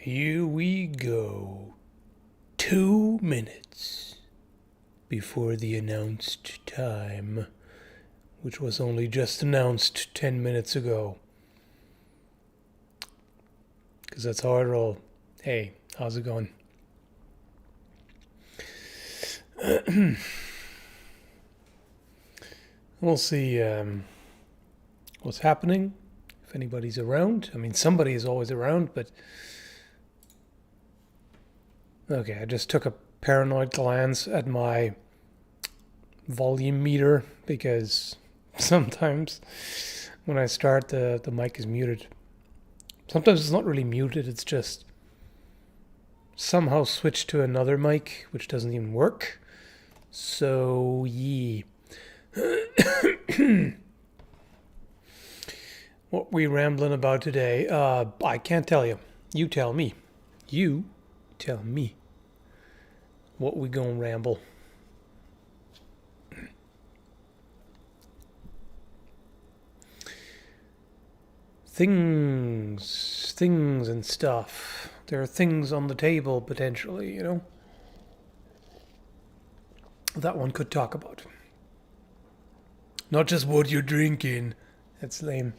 Here we go. 2 minutes before the announced time, which was only just announced 10 minutes ago. Because that's how I roll. Hey, how's it going? We'll see what's happening, if anybody's around. I mean, somebody is always around, but... Okay, I just took a paranoid glance at my volume meter because sometimes when I start, the mic is muted. Sometimes it's not really muted, it's just somehow switched to another mic, which doesn't even work. So, yeah. What we rambling about today? I can't tell you. You tell me. You tell me. What we gonna ramble? Things and stuff. There are things on the table, potentially, you know? That one could talk about. Not just what you're drinking. That's lame.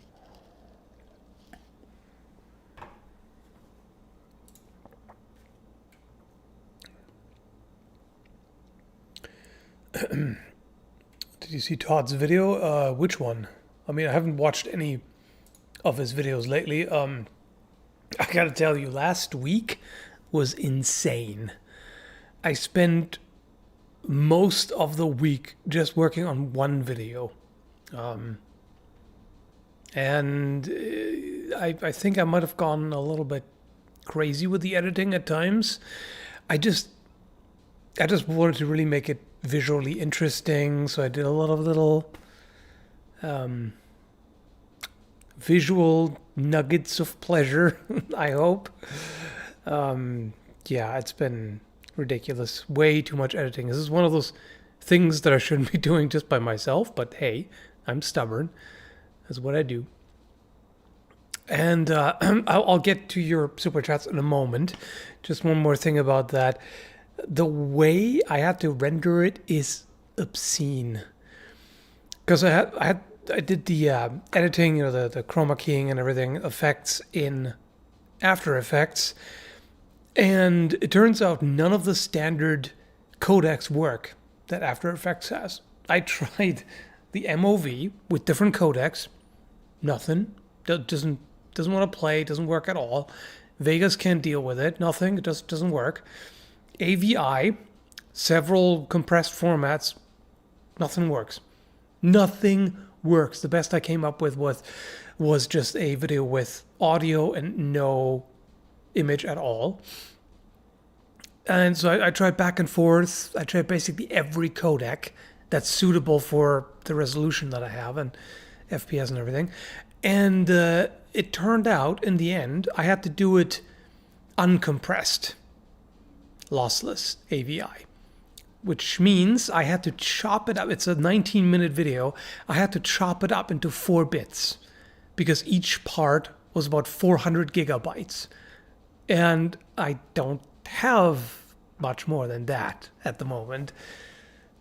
Did you see Todd's video? Which one? I mean, I haven't watched any of his videos lately. I gotta tell you, last week was insane. I spent most of the week just working on one video. And I think I might have gone a little bit crazy with the editing at times. I just wanted to really make it visually interesting, so I did a lot of little visual nuggets of pleasure, I hope. Yeah, it's been ridiculous. Way too much editing. This is one of those things that I shouldn't be doing just by myself, but hey, I'm stubborn. That's what I do. And I'll get to your super chats in a moment. Just one more thing about that. The way I had to render it is obscene. Because I did the editing, you know, the chroma keying and everything, effects in After Effects, and it turns out none of the standard codecs work that After Effects has. I tried the MOV with different codecs, nothing. Doesn't want to play, doesn't work at all. Vegas can't deal with it, nothing. It just doesn't work. AVI, several compressed formats, nothing works. Nothing works. The best I came up with was just a video with audio and no image at all. And so I tried back and forth. I tried basically every codec that's suitable for the resolution that I have and FPS and everything. And it turned out, in the end, I had to do it uncompressed. Lossless AVI, which means I had to chop it up. It's a 19-minute video. I had to chop it up into 4 bits because each part was about 400 gigabytes. And I don't have much more than that at the moment.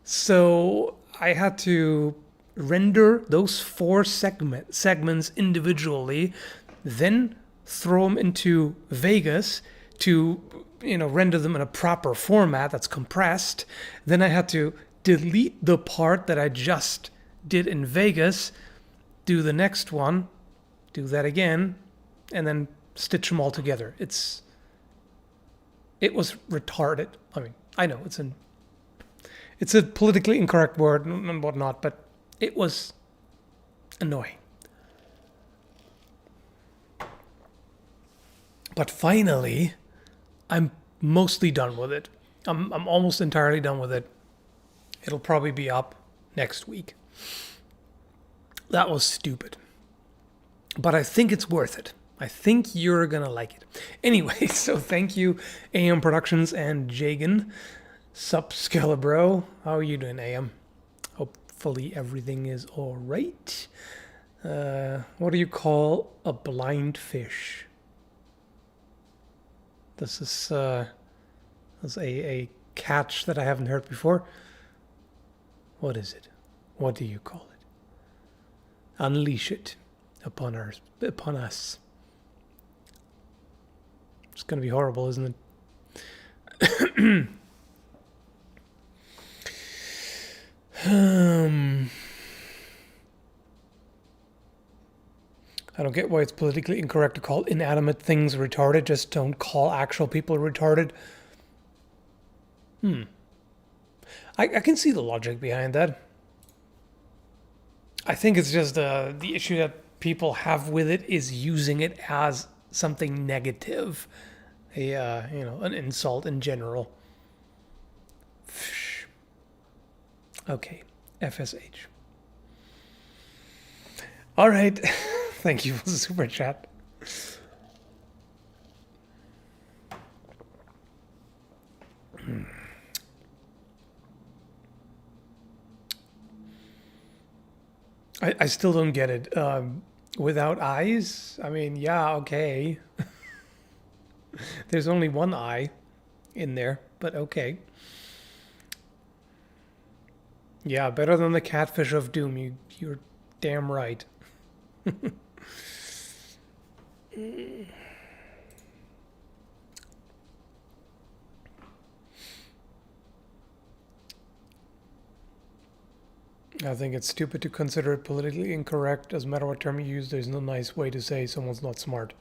So I had to render those 4 segments individually, then throw them into Vegas to, you know, render them in a proper format that's compressed. Then I had to delete the part that I just did in Vegas, do the next one, do that again, and then stitch them all together. It was retarded. I mean, I know it's a politically incorrect word and whatnot, but it was annoying. But finally, I'm mostly done with it. I'm almost entirely done with it. It'll probably be up next week. That was stupid. But I think it's worth it. I think you're going to like it. Anyway, so thank you, AM Productions and Jagan. Sup, Skallagrim. How are you doing, AM? Hopefully everything is all right. What do you call a blind fish? This is a catch that I haven't heard before. What is it? What do you call it? Unleash it upon us. It's gonna be horrible, isn't it? I don't get why it's politically incorrect to call inanimate things retarded. Just don't call actual people retarded. I can see the logic behind that. I think it's just the issue that people have with it is using it as something negative, an insult in general. Okay, FSH. All right, thank you for the super chat. I still don't get it. Without eyes? I mean, yeah, okay. There's only one eye in there, but okay. Yeah, better than the catfish of doom. You're damn right. I think it's stupid to consider it politically incorrect. Doesn't matter what term you use, there's no nice way to say someone's not smart.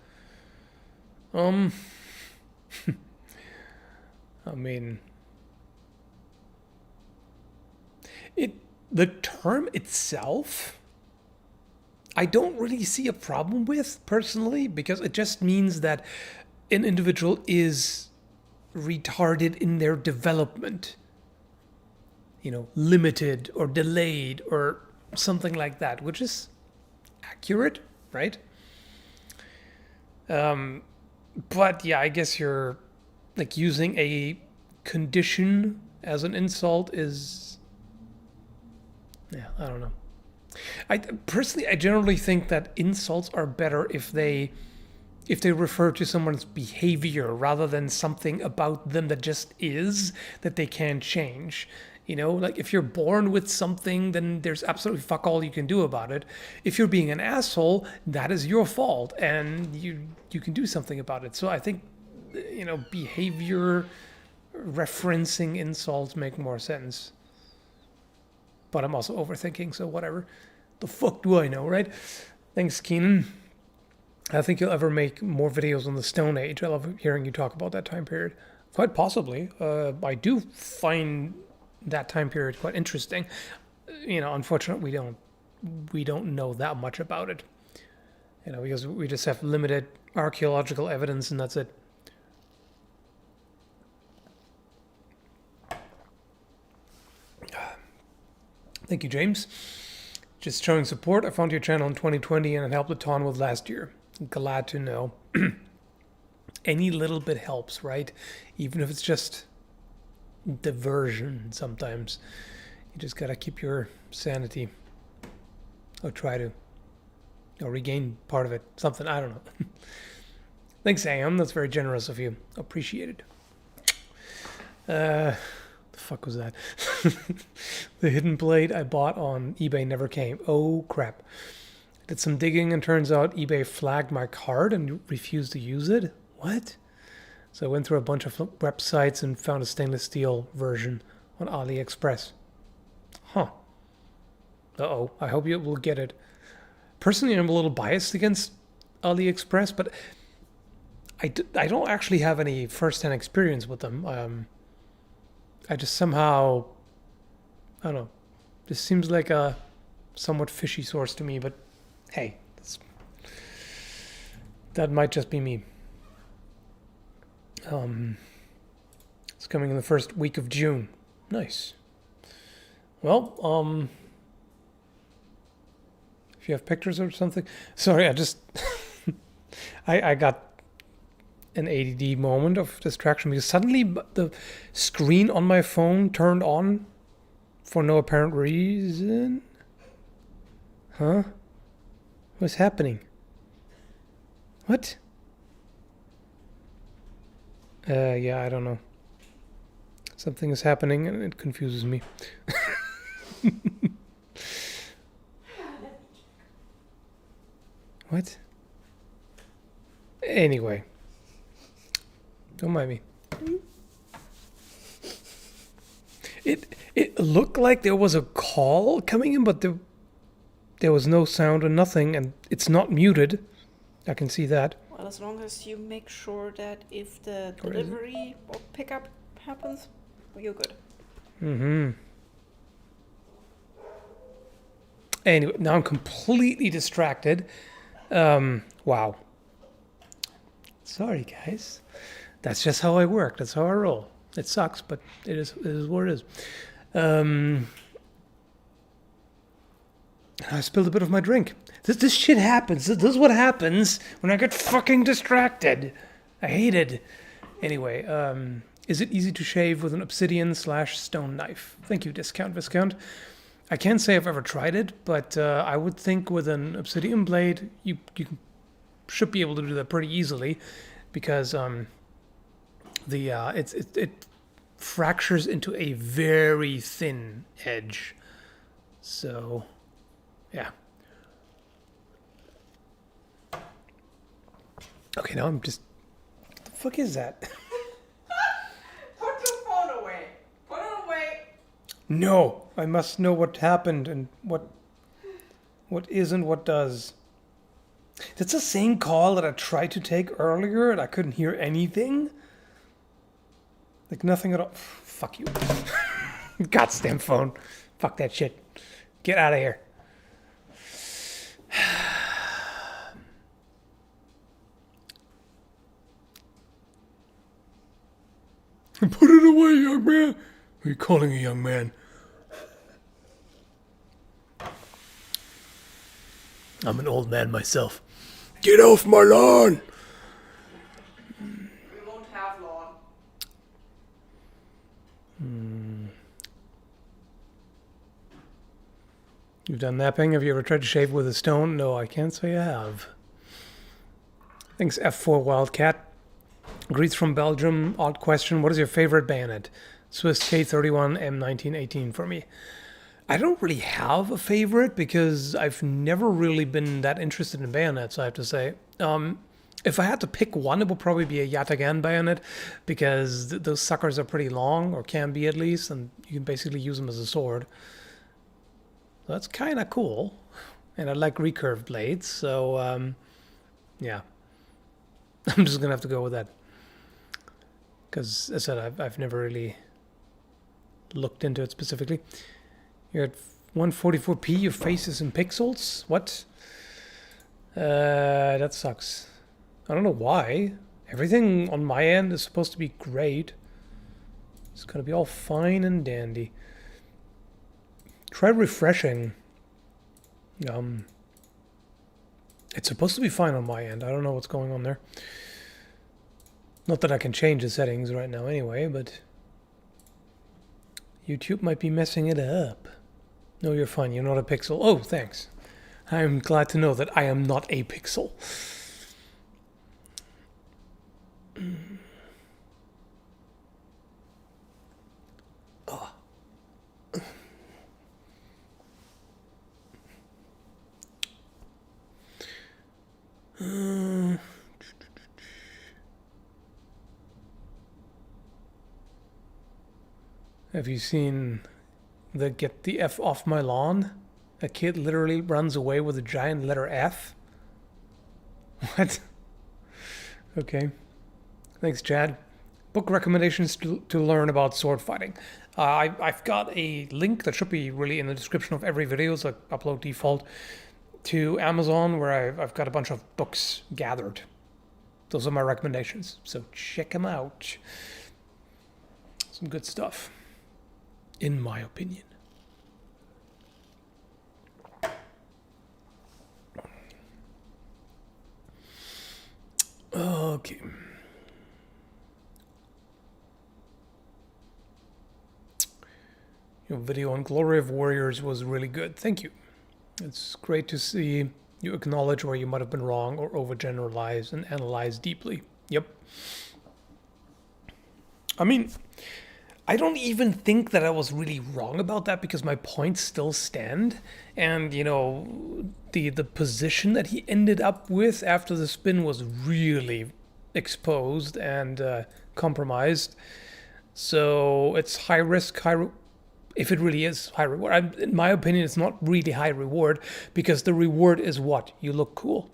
I mean, the term itself, I don't really see a problem with personally, because it just means that an individual is retarded in their development. Limited or delayed or something like that, which is accurate, right? But yeah, I guess you're like using a condition as an insult is, yeah, I don't know. I generally think that insults are better if they refer to someone's behavior rather than something about them that just is that they can't change. Like if you're born with something, then there's absolutely fuck all you can do about it. If you're being an asshole, that is your fault, and you can do something about it. So I think, behavior referencing insults make more sense. But I'm also overthinking, so whatever. The fuck do I know, right? Thanks, Keenan. I think you'll ever make more videos on the Stone Age. I love hearing you talk about that time period. Quite possibly. I do find that time period quite interesting. Unfortunately, we don't know that much about it. Because we just have limited archaeological evidence, and that's it. Thank you, James. Just showing support. I found your channel in 2020 and it helped a ton with last year. Glad to know. Any little bit helps, right? Even if it's just diversion sometimes. You just gotta keep your sanity. Or try to. Or regain part of it. Something, I don't know. Thanks, Sam. That's very generous of you. Appreciated. The fuck was that? The hidden blade I bought on eBay never came. Oh, crap. Did some digging and turns out eBay flagged my card and refused to use it? What? So I went through a bunch of websites and found a stainless steel version on AliExpress. Huh. Uh-oh. I hope you will get it. Personally, I'm a little biased against AliExpress, but I don't actually have any first-hand experience with them. I just somehow, I don't know, this seems like a somewhat fishy source to me, but hey, that might just be me. It's coming in the first week of June. Nice. Well, if you have pictures or something. Sorry, I just I got an ADD moment of distraction because suddenly the screen on my phone turned on for no apparent reason. Huh? What's happening? What? Yeah, I don't know. Something is happening and it confuses me. What? Anyway. Don't mind me. It looked like there was a call coming in, but there was no sound or nothing, and it's not muted. I can see that. Well, as long as you make sure that if the delivery or pickup happens, you're good. Mm-hmm. Anyway, now I'm completely distracted. Wow. Sorry, guys. That's just how I work. That's how I roll. It sucks, but it is what it is. I spilled a bit of my drink. This shit happens. This is what happens when I get fucking distracted. I hate it. Anyway, is it easy to shave with an obsidian/stone knife? Thank you, Discount Viscount. I can't say I've ever tried it, but I would think with an obsidian blade, you should be able to do that pretty easily, because it fractures into a very thin edge. So, yeah. Okay, now I'm just. What the fuck is that? Put your phone away. Put it away. No, I must know what happened and what isn't, what does. That's the same call that I tried to take earlier and I couldn't hear anything. Like nothing at all. Fuck you. Goddamn phone. Fuck that shit. Get out of here. Put it away, young man. Who are you calling a young man? I'm an old man myself. Get off my lawn! We won't have lawn. You've done napping? Have you ever tried to shave with a stone? No, I can't say I have. Thanks, F4 Wildcat. Greets from Belgium. Odd question. What is your favorite bayonet? Swiss K31 M1918 for me. I don't really have a favorite because I've never really been that interested in bayonets, I have to say. If I had to pick one, it would probably be a Yatagan bayonet, because those suckers are pretty long, or can be at least, and you can basically use them as a sword. So that's kind of cool. And I like recurved blades, so yeah. I'm just going to have to go with that. Because, as I said, I've never really looked into it specifically. You're at 144p, your face is in pixels? What? That sucks. I don't know why. Everything on my end is supposed to be great. It's gonna be all fine and dandy. Try refreshing. It's supposed to be fine on my end. I don't know what's going on there. Not that I can change the settings right now anyway, but YouTube might be messing it up. No, you're fine. You're not a pixel. Oh, thanks. I'm glad to know that I am not a pixel. Oh. Have you seen the Get the F Off My Lawn? A kid literally runs away with a giant letter F? What? Okay. Thanks, Chad. Book recommendations to learn about sword fighting. I've got a link that should be really in the description of every video, so I upload default, to Amazon, where I've got a bunch of books gathered. Those are my recommendations, so check them out. Some good stuff, in my opinion. Okay. Your video on Glory of Warriors was really good. Thank you. It's great to see you acknowledge where you might have been wrong or overgeneralize and analyze deeply. Yep. I mean, I don't even think that I was really wrong about that because my points still stand. And, you know, the position that he ended up with after the spin was really exposed and compromised. So it's high risk, if it really is high reward. In my opinion, it's not really high reward because the reward is what? You look cool.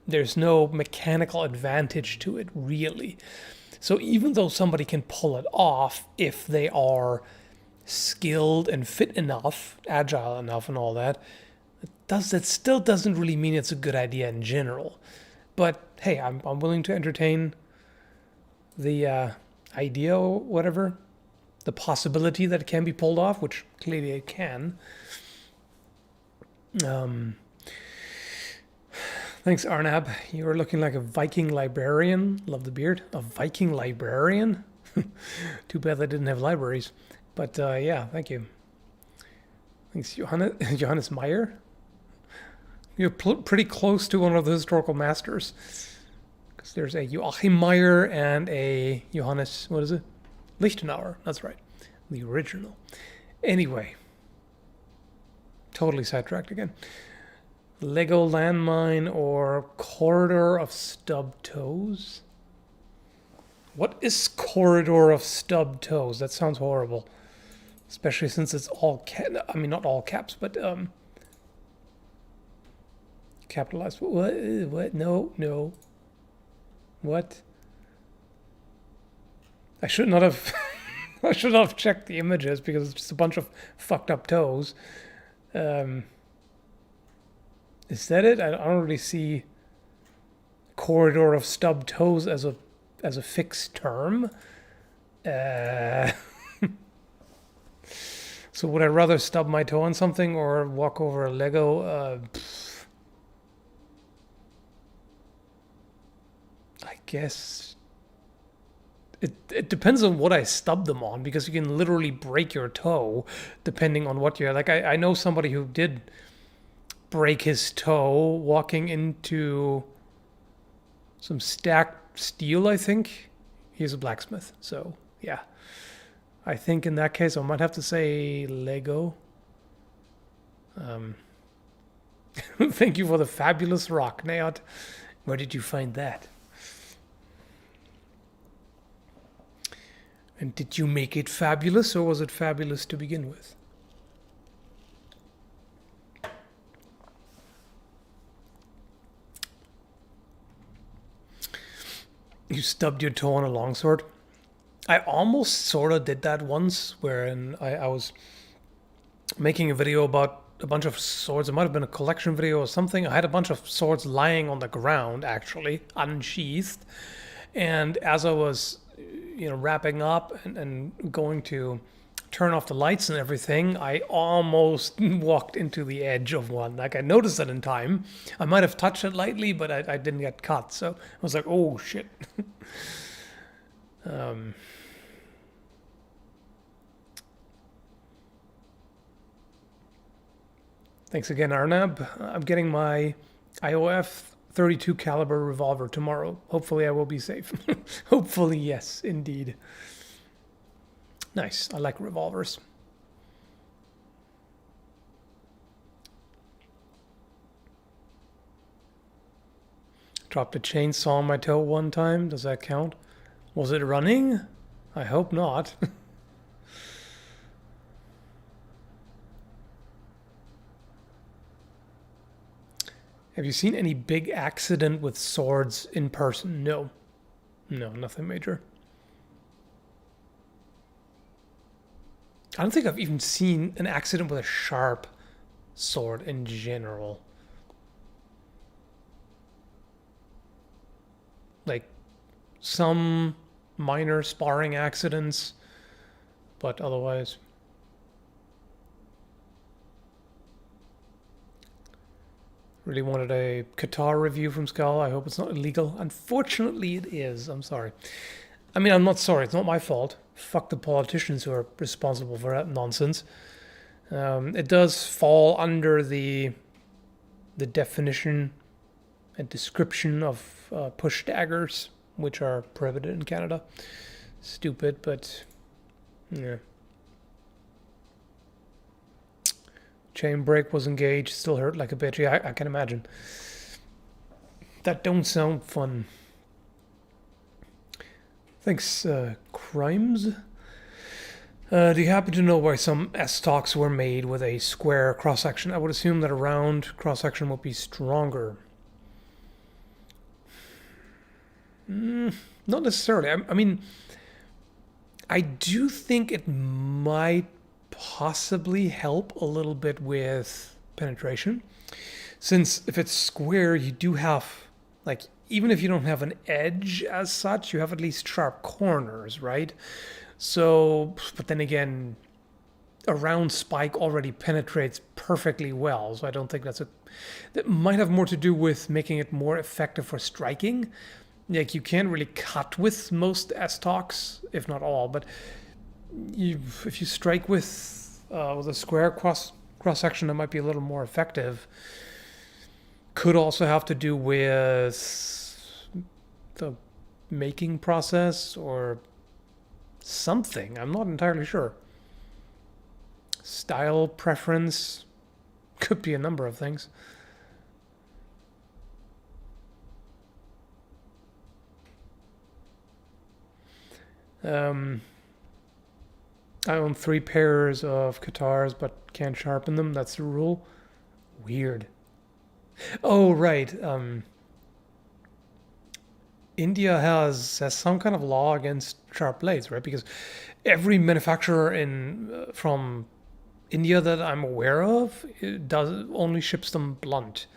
There's no mechanical advantage to it, really. So even though somebody can pull it off if they are skilled and fit enough, agile enough and all that, that still doesn't really mean it's a good idea in general. But hey, I'm willing to entertain the idea or whatever, the possibility that it can be pulled off, which clearly it can. Thanks, Arnab. You're looking like a Viking librarian. Love the beard. A Viking librarian? Too bad they didn't have libraries. But yeah, thank you. Thanks, Johannes Meyer. You're pretty close to one of the historical masters. Because there's a Joachim Meyer and a Johannes, what is it? Lichtenauer. That's right. The original. Anyway. Totally sidetracked again. Lego landmine or corridor of stubbed toes? What is corridor of stubbed toes? That sounds horrible. Especially since it's all I mean, not all caps, but capitalized. What? No. What? I should not have I should not have checked the images because it's just a bunch of fucked up toes. Is that it? I don't really see corridor of stubbed toes as a fixed term. So would I rather stub my toe on something or walk over a Lego? I guess it depends on what I stub them on because you can literally break your toe depending on what you're like. I know somebody who did break his toe walking into some stacked steel, I think. He's a blacksmith, so yeah. I think in that case I might have to say Lego. Thank you for the fabulous rock, Nayot. Where did you find that? And did you make it fabulous or was it fabulous to begin with? You stubbed your toe on a longsword? I almost sort of did that once, wherein I was making a video about a bunch of swords. It might have been a collection video or something. I had a bunch of swords lying on the ground, actually, unsheathed. And as I was, wrapping up and going to turn off the lights and everything, I almost walked into the edge of one. Like, I noticed it in time. I might have touched it lightly, but I didn't get cut. So I was like, oh, shit. Thanks again, Arnab. I'm getting my IOF 32 caliber revolver tomorrow. Hopefully I will be safe. Hopefully, yes, indeed. Nice. I like revolvers. Dropped a chainsaw on my toe one time. Does that count? Was it running? I hope not. Have you seen any big accident with swords in person? No. No, nothing major. I don't think I've even seen an accident with a sharp sword in general. Like some minor sparring accidents, but otherwise. Really wanted a Qatar review from Skall. I hope it's not illegal. Unfortunately, it is. I'm sorry. I mean, I'm not sorry. It's not my fault. Fuck the politicians who are responsible for that nonsense. It does fall under the definition and description of push daggers, which are prohibited in Canada. stupid, but yeah. Chain brake was engaged, still hurt like a bitch. Yeah, I can imagine. That don't sound fun. Thanks, Crimes. Do you happen to know why some S-stocks were made with a square cross-section? I would assume that a round cross-section would be stronger. Not necessarily. I mean, I do think it might possibly help a little bit with penetration. Since if it's square, you do have, like, even if you don't have an edge as such, you have at least sharp corners, right? So, but then again, a round spike already penetrates perfectly well. So I don't think that might have more to do with making it more effective for striking. Like, you can't really cut with most S-stocks, if not all, but if you strike with a square cross section, that might be a little more effective. Could also have to do with the making process or something. I'm not entirely sure. Style preference, could be a number of things. I own 3 pairs of guitars but can't sharpen them. That's the rule. Weird. Oh, right. India has some kind of law against sharp blades, right? Because every manufacturer from India that I'm aware of only ships them blunt,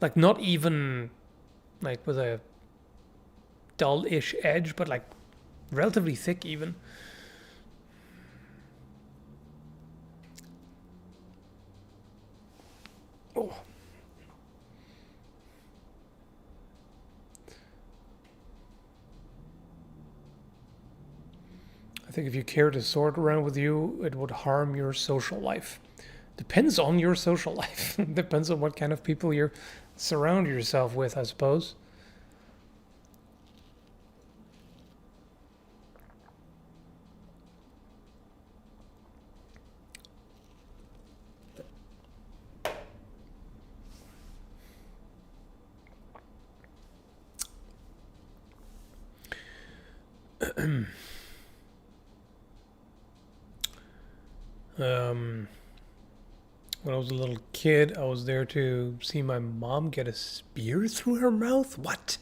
like not even like with a dull-ish edge, but like relatively thick even. Oh. I think if you carried a sword around with you, it would harm your social life. Depends on your social life. Depends on what kind of people you surround yourself with, I suppose. When I was a little kid, I was there to see my mom get a spear through her mouth. What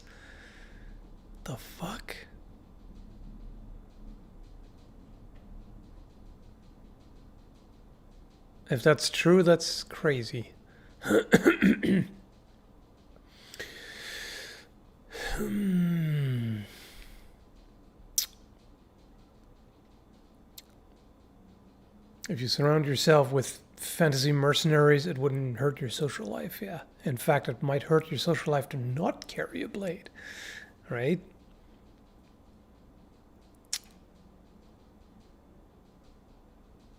the fuck? If that's true, that's crazy. If you surround yourself with fantasy mercenaries, it wouldn't hurt your social life, yeah. In fact, it might hurt your social life to not carry a blade, right?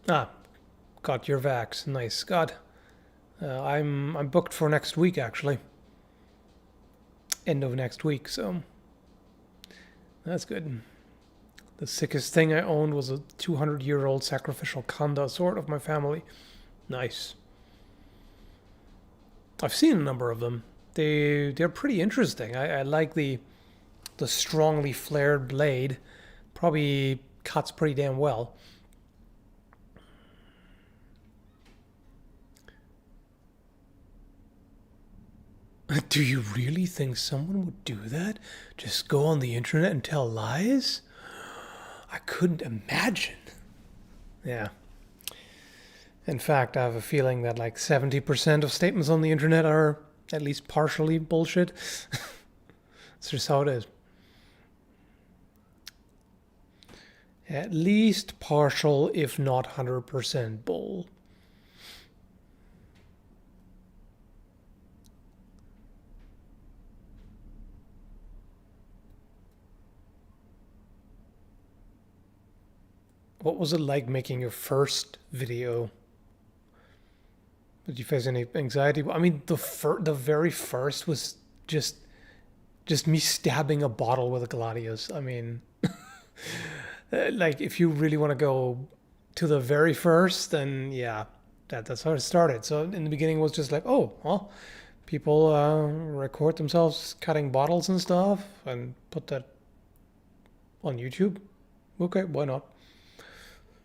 Ah, got your vax. Nice, God. I'm booked for next week, actually. End of next week, so that's good. The sickest thing I owned was a 200-year-old sacrificial Kanda sword of my family. Nice. I've seen a number of them. They're pretty interesting. I like the strongly flared blade. Probably cuts pretty damn well. Do you really think someone would do that? Just go on the internet and tell lies? I couldn't imagine. Yeah. In fact, I have a feeling that like 70% of statements on the internet are at least partially bullshit. It's just how it is. At least partial, if not 100% bull. What was it like making your first video? Did you face any anxiety? I mean, the very first was just me stabbing a bottle with a gladius. I mean, Like if you really want to go to the very first, then yeah, that's how it started. So in the beginning it was just like, oh, well, people record themselves cutting bottles and stuff and put that on YouTube. Okay, why not?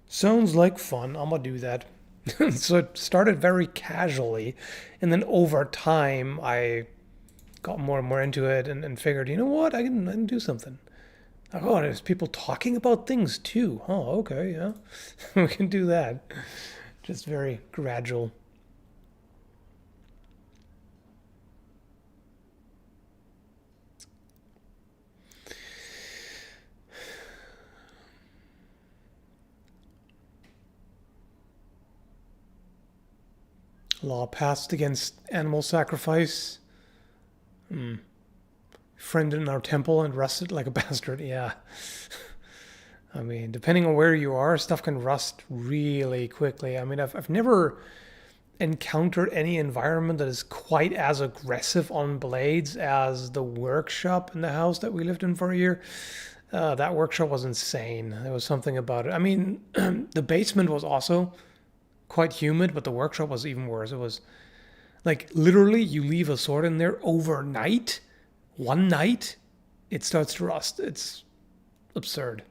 Sounds like fun. I'm gonna do that. So it started very casually, and then over time I got more and more into it and figured, you know what, I can do something. Oh, there's people talking about things too. Oh, okay, yeah, we can do that. Just very gradual. Law passed against animal sacrifice. Friend in our temple and rusted like a bastard. Yeah. I mean, depending on where you are, stuff can rust really quickly. I mean, I've never encountered any environment that is quite as aggressive on blades as the workshop in the house that we lived in for a year. That workshop was insane. There was something about it. I mean, the basement was also quite humid, but the workshop was even worse. It was like literally you leave a sword in there overnight, one night, it starts to rust. It's absurd.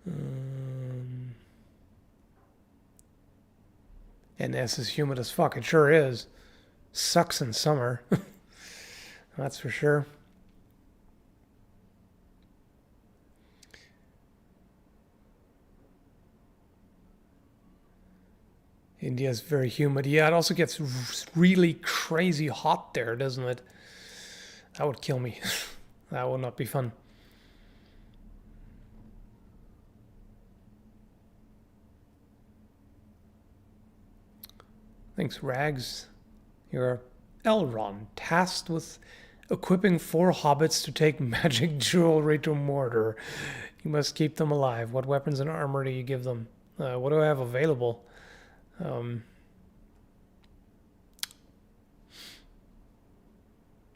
And this is humid as fuck. It sure is. Sucks in summer. That's for sure. India's very humid. Yeah, it also gets really crazy hot there, doesn't it? That would kill me. That would not be fun. Thanks, Rags. You're Elrond, tasked with equipping 4 hobbits to take magic jewelry to Mordor. You must keep them alive. What weapons and armor do you give them? What do I have available?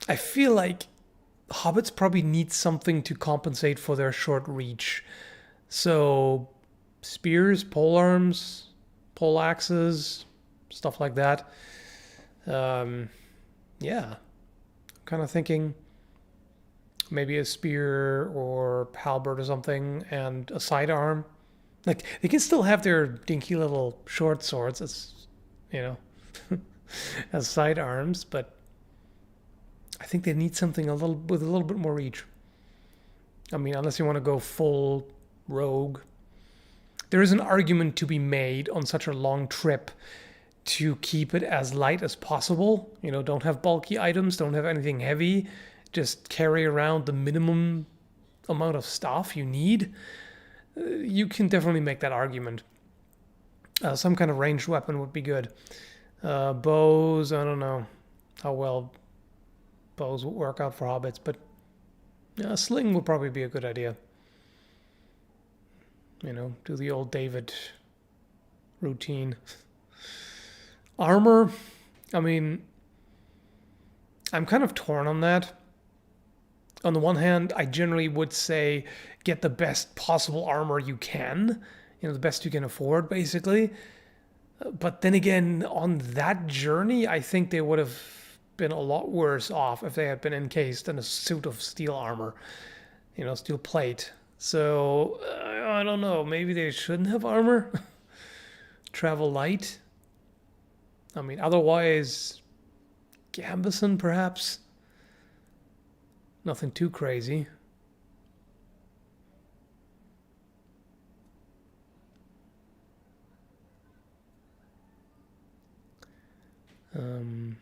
I feel like hobbits probably need something to compensate for their short reach. So, spears, pole arms, pole axes, stuff like that. Um, yeah, kind of thinking maybe a spear or halberd or something and a sidearm. Like they can still have their dinky little short swords as you know as sidearms, but I think they need something a little with a little bit more reach. I mean, unless you want to go full rogue, there is an argument to be made on such a long trip to keep it as light as possible. You know, don't have bulky items, don't have anything heavy, just carry around the minimum amount of stuff you need. You can definitely make that argument. Some kind of ranged weapon would be good. Bows, I don't know how well bows would work out for hobbits, but a sling would probably be a good idea. You know, do the old David routine. Armor, I mean, I'm kind of torn on that. On the one hand, I generally would say get the best possible armor you can, you know, the best you can afford, basically. But then again, on that journey, I think they would have been a lot worse off if they had been encased in a suit of steel armor, you know, steel plate. So, I don't know, maybe they shouldn't have armor? Travel light? I mean, otherwise, gambeson perhaps? Nothing too crazy. Um,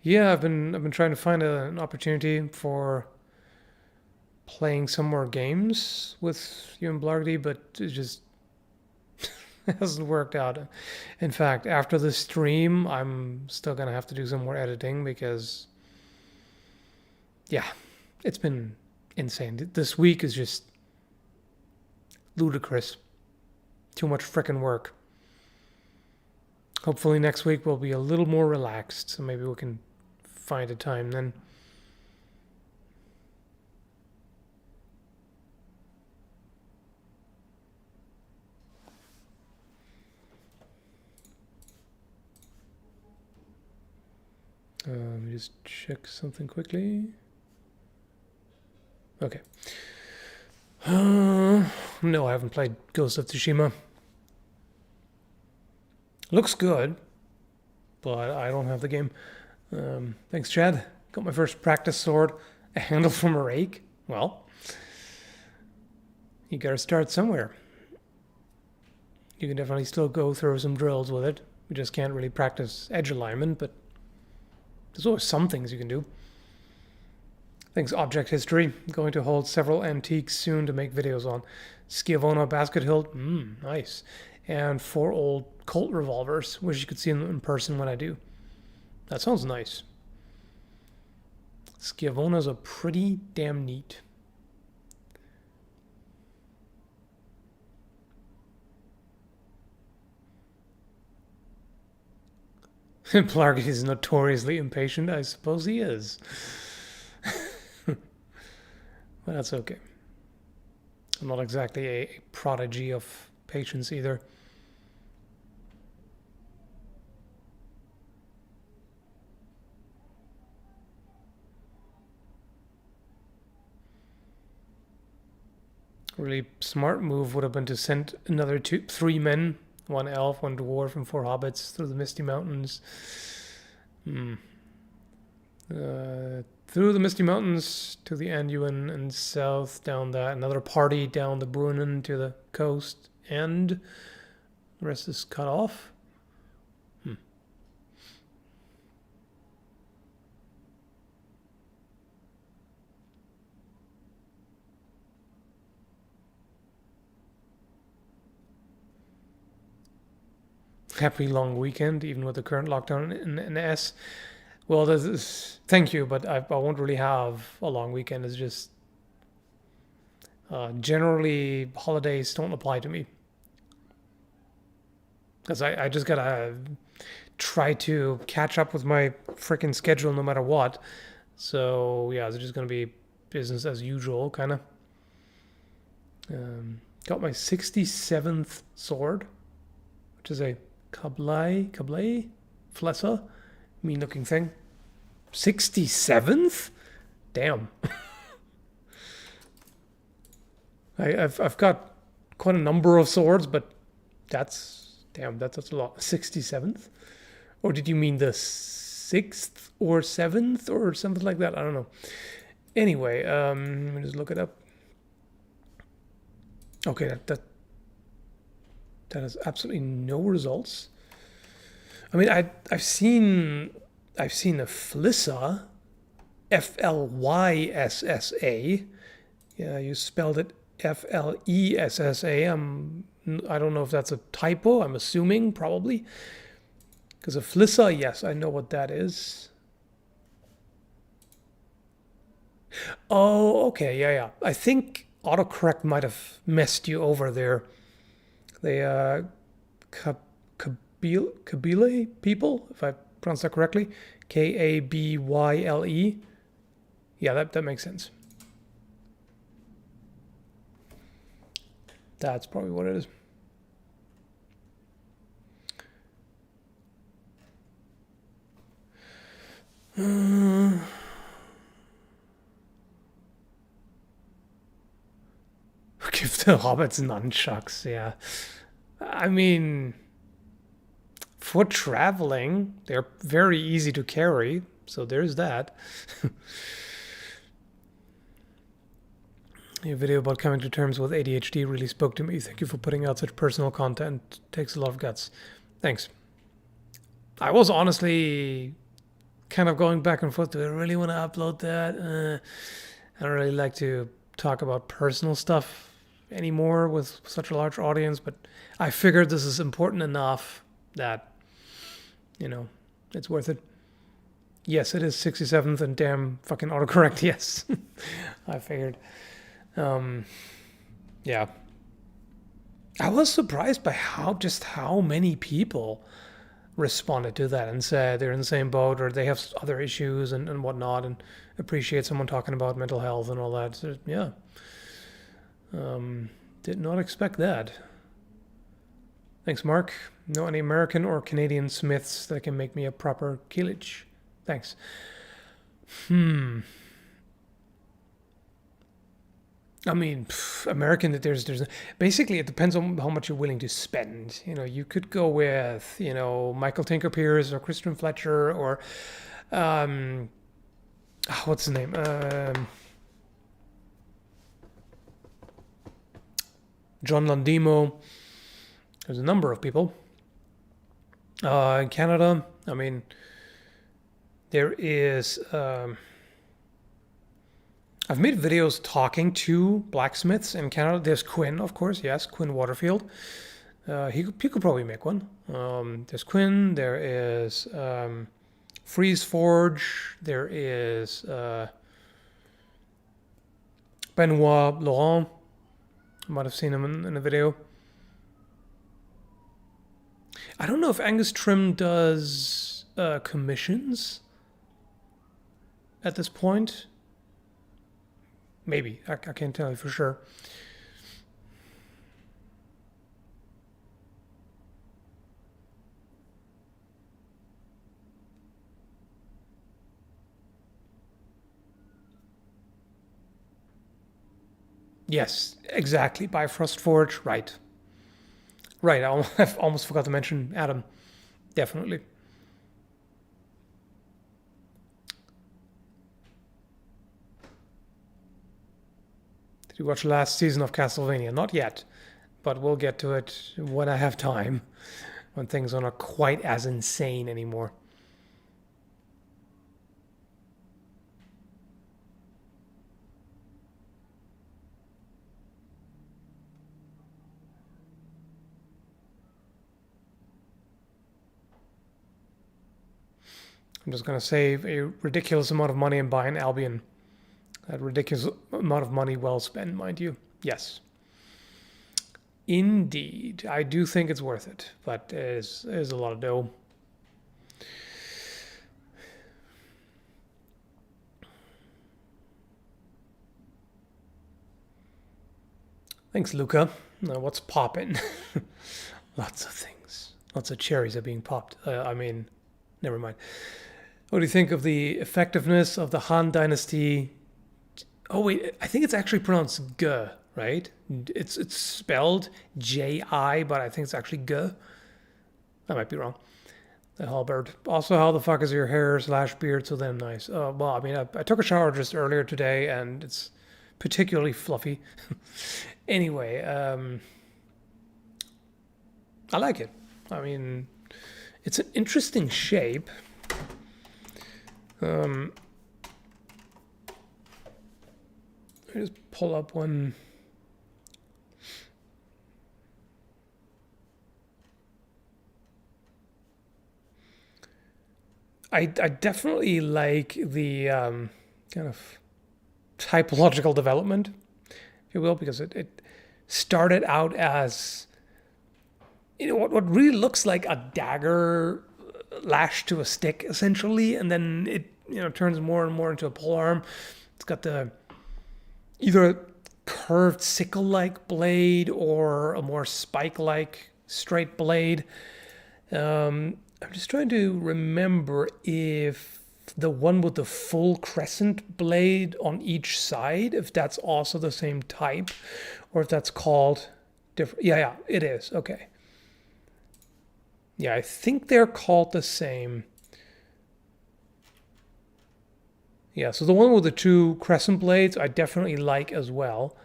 yeah, I've been trying to find an opportunity for playing some more games with you and Blargdy, but it just hasn't worked out. In fact, after the stream, I'm still gonna have to do some more editing because, yeah, it's been insane. This week is just ludicrous. Too much frickin' work. Hopefully next week we'll be a little more relaxed, so maybe we can find a time then. Let me just check something quickly. Okay. No, I haven't played Ghost of Tsushima. Looks good, but I don't have the game. Thanks, Chad. Got my first practice sword, a handle from a rake. Well, you gotta start somewhere. You can definitely still go through some drills with it. We just can't really practice edge alignment, but there's always some things you can do. Thanks, Object History. Going to hold several antiques soon to make videos on. Schiavona basket hilt. Nice. And 4 old Colt revolvers. Wish you could see them in person when I do. That sounds nice. Schiavonas are pretty damn neat. Plargy is notoriously impatient. I suppose he is. But that's okay. I'm not exactly a prodigy of patience either. Really smart move would have been to send another 3 men, 1 elf, 1 dwarf, and 4 hobbits through the Misty Mountains. Through the Misty Mountains to the Anduin and south down that. Another party down the Brunnen to the coast, and the rest is cut off. Happy long weekend, even with the current lockdown in S. Well, thank you, but I won't really have a long weekend. It's just generally holidays don't apply to me, because I just gotta try to catch up with my freaking schedule no matter what. So yeah, it's just gonna be business as usual, kind of. Got my 67th sword, which is a Kablai Flessa, mean looking thing. 67th? Damn. I've got quite a number of swords, but that's a lot. 67th? Or did you mean the 6th or 7th or something like that? I don't know. Anyway, let me just look it up. Okay, that has absolutely no results. I mean, I've seen a Flissa, Flyssa. Yeah, you spelled it Flessa. I don't know if that's a typo. I'm assuming probably, because a Flissa, yes, I know what that is. Oh, okay, yeah. I think autocorrect might have messed you over there. The Kabyle people, if I pronounce that correctly, Kabyyle. Yeah, that makes sense. That's probably what it is. Give the hobbits nunchucks, yeah. I mean, for traveling, they're very easy to carry, so there's that. Your video about coming to terms with ADHD really spoke to me. Thank you for putting out such personal content. It takes a lot of guts. Thanks. I was honestly kind of going back and forth. Do I really want to upload that? I don't really like to talk about personal stuff anymore with such a large audience, but I figured this is important enough that, it's worth it. Yes, it is 67th, and damn fucking autocorrect, yes. I figured. Yeah. I was surprised by how many people responded to that and said they're in the same boat or they have other issues and whatnot, and appreciate someone talking about mental health and all that. So, yeah. Did not expect that. Thanks, Mark. Know any American or Canadian smiths that can make me a proper kilage? Thanks. I mean, American. There's basically it depends on how much you're willing to spend. You know, you could go with Michael Tinker Pierce or Christian Fletcher or what's his name? John Landimo. There's a number of people. In Canada, I mean, there is. I've made videos talking to blacksmiths in Canada. There's Quinn, of course, yes, Quinn Waterfield. He could probably make one. There's Quinn. There is Freeze Forge. There is Benoit Laurent. You might have seen him in a video. I don't know if Angus Trim does commissions at this point. Maybe. I can't tell you for sure. Yes, exactly. Bifrost Forge. Right. Right. I almost forgot to mention Adam. Definitely. Did you watch the last season of Castlevania? Not yet, but we'll get to it when I have time, when things are not quite as insane anymore. I'm just going to save a ridiculous amount of money and buy an Albion. That ridiculous amount of money well spent, mind you. Yes. Indeed. I do think it's worth it, but it is a lot of dough. Thanks, Luca. Now, what's poppin'? Lots of things. Lots of cherries are being popped. I mean, never mind. What do you think of the effectiveness of the Han Dynasty? Oh wait, I think it's actually pronounced G, right? It's spelled J-I, but I think it's actually G. I might be wrong. The halberd. Also, how the fuck is your hair / beard so damn nice? Well, I mean, I took a shower just earlier today, and it's particularly fluffy. Anyway, I like it. I mean, it's an interesting shape. Let me just pull up one. I definitely like the kind of typological development, if you will, because it started out as what really looks like a dagger lashed to a stick, essentially, and then it turns more and more into a polearm. It's got the either a curved sickle-like blade or a more spike-like straight blade. I'm just trying to remember if the one with the full crescent blade on each side, if that's also the same type, or if that's called different. Yeah, it is. Okay. Yeah, I think they're called the same. Yeah, so the one with the 2 crescent blades, I definitely like as well.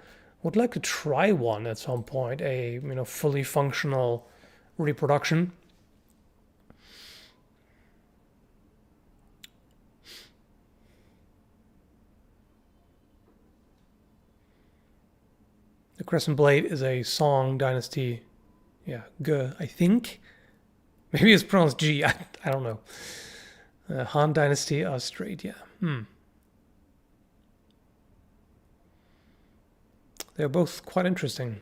Would like to try one at some point, a fully functional reproduction. The crescent blade is a Song Dynasty, G, I think. Maybe it's pronounced G. I don't know. Han Dynasty straight, yeah. They're both quite interesting.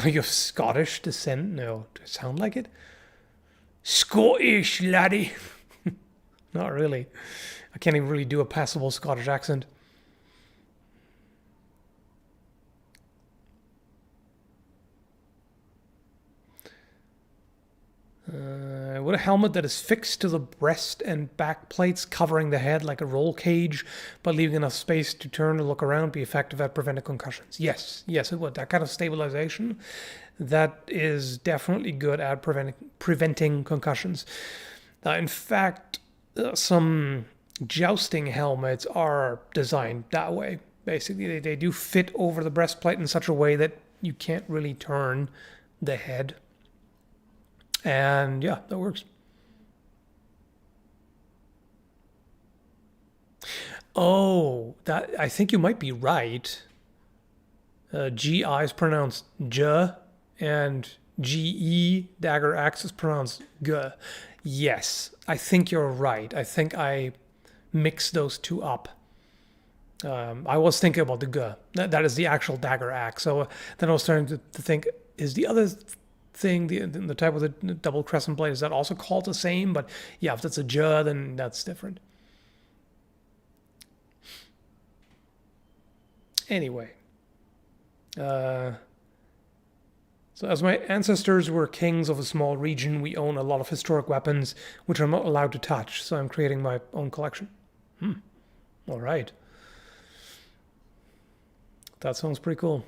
Are you of Scottish descent? No. Do I sound like it? Scottish, laddie. Not really. I can't even really do a passable Scottish accent. With a helmet that is fixed to the breast and back plates, covering the head like a roll cage, but leaving enough space to turn and look around, be effective at preventing concussions. Yes, it would. That kind of stabilization, that is definitely good at preventing concussions. In fact, some jousting helmets are designed that way. Basically, they do fit over the breastplate in such a way that you can't really turn the head. And yeah, that works. Oh, that I think you might be right. GI is pronounced J, and GE dagger axe is pronounced G. Yes, I think you're right. I think I mixed those two up. I was thinking about the G. That is the actual dagger axe. So then I was starting to think, is the other thing, the type with the double crescent blade, is that also called the same? But yeah, if that's a J, then that's different. Anyway, so as my ancestors were kings of a small region, we own a lot of historic weapons which I'm not allowed to touch, so I'm creating my own collection. All right. That sounds pretty cool.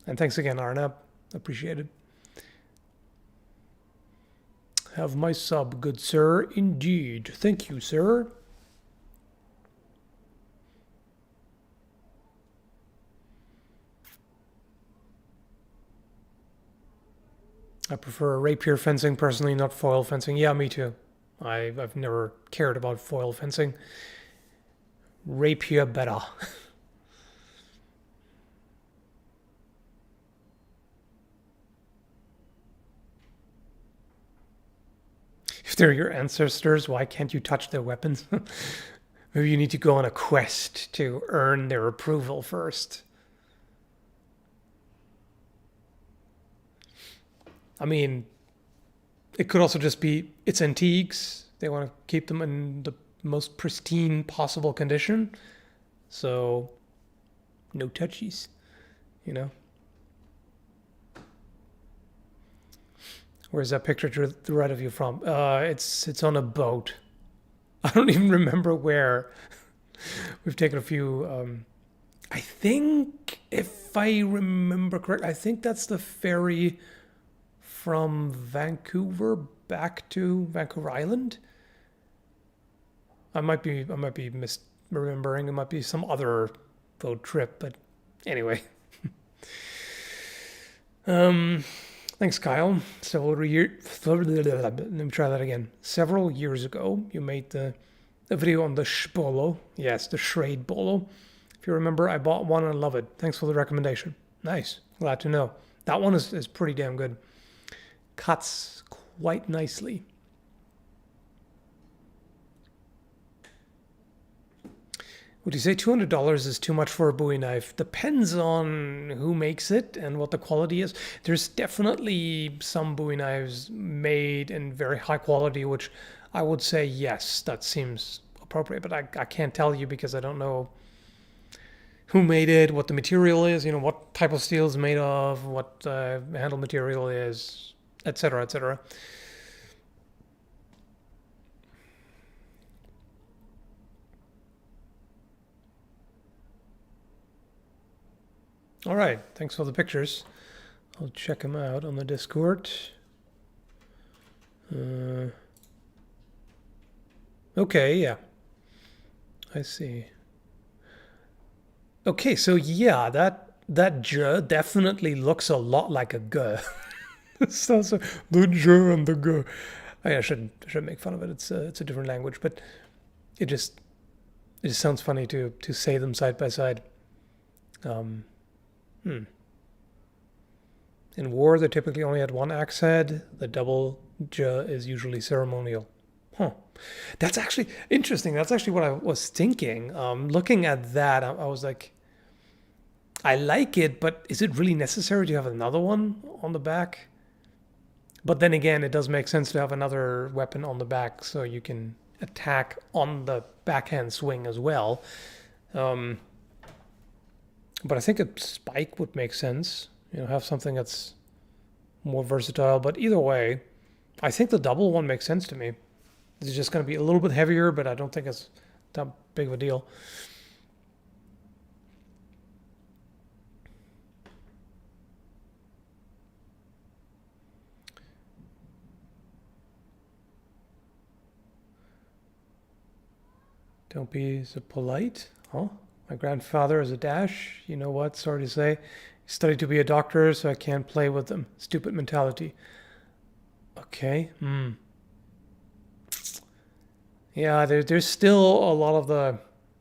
And thanks again, Arnab. Appreciate it. Have my sub, good sir. Indeed. Thank you, sir. I prefer rapier fencing personally, not foil fencing. Yeah, me too. I've never cared about foil fencing. Rapier better. If they're your ancestors, why can't you touch their weapons? Maybe you need to go on a quest to earn their approval first. I mean, it could also just be it's antiques. They want to keep them in the most pristine possible condition. So, no touchies, you know? Where's that picture to the right of you from? It's on a boat. I don't even remember where. We've taken a few. I think, if I remember correct, I think that's the ferry from Vancouver back to Vancouver Island. I might be misremembering. It might be some other boat trip, but anyway. Thanks, Kyle. Let me try that again. Several years ago, you made the video on the Shbolo. Yes, the Shrade Bolo. If you remember, I bought one and I love it. Thanks for the recommendation. Nice. Glad to know. That one is pretty damn good. Cuts quite nicely. Would you say $200 is too much for a Bowie knife? Depends on who makes it and what the quality is. There's definitely some Bowie knives made in very high quality, which I would say, yes, that seems appropriate. But I can't tell you because I don't know who made it, what the material is, what type of steel is made of, what handle material is, etc., etc. All right, thanks for the pictures. I'll check them out on the Discord. Okay, yeah. I see. Okay, so yeah, that J definitely looks a lot like a G. So the J and the G. I shouldn't make fun of it. It's a different language, but it just sounds funny to say them side by side. In war, they typically only had one axe head. The double J is usually ceremonial. Huh. That's actually interesting. That's actually what I was thinking. Looking at that, I was like, I like it, but is it really necessary to have another one on the back? But then again, it does make sense to have another weapon on the back so you can attack on the backhand swing as well. But I think a spike would make sense. You know, have something that's more versatile. But either way, I think the double one makes sense to me. It's just going to be a little bit heavier, but I don't think it's that big of a deal. Don't be so polite. Oh, my grandfather is a dash. You know what? Sorry to say. He studied to be a doctor, so I can't play with them. Stupid mentality. Okay. Yeah, there's still a lot of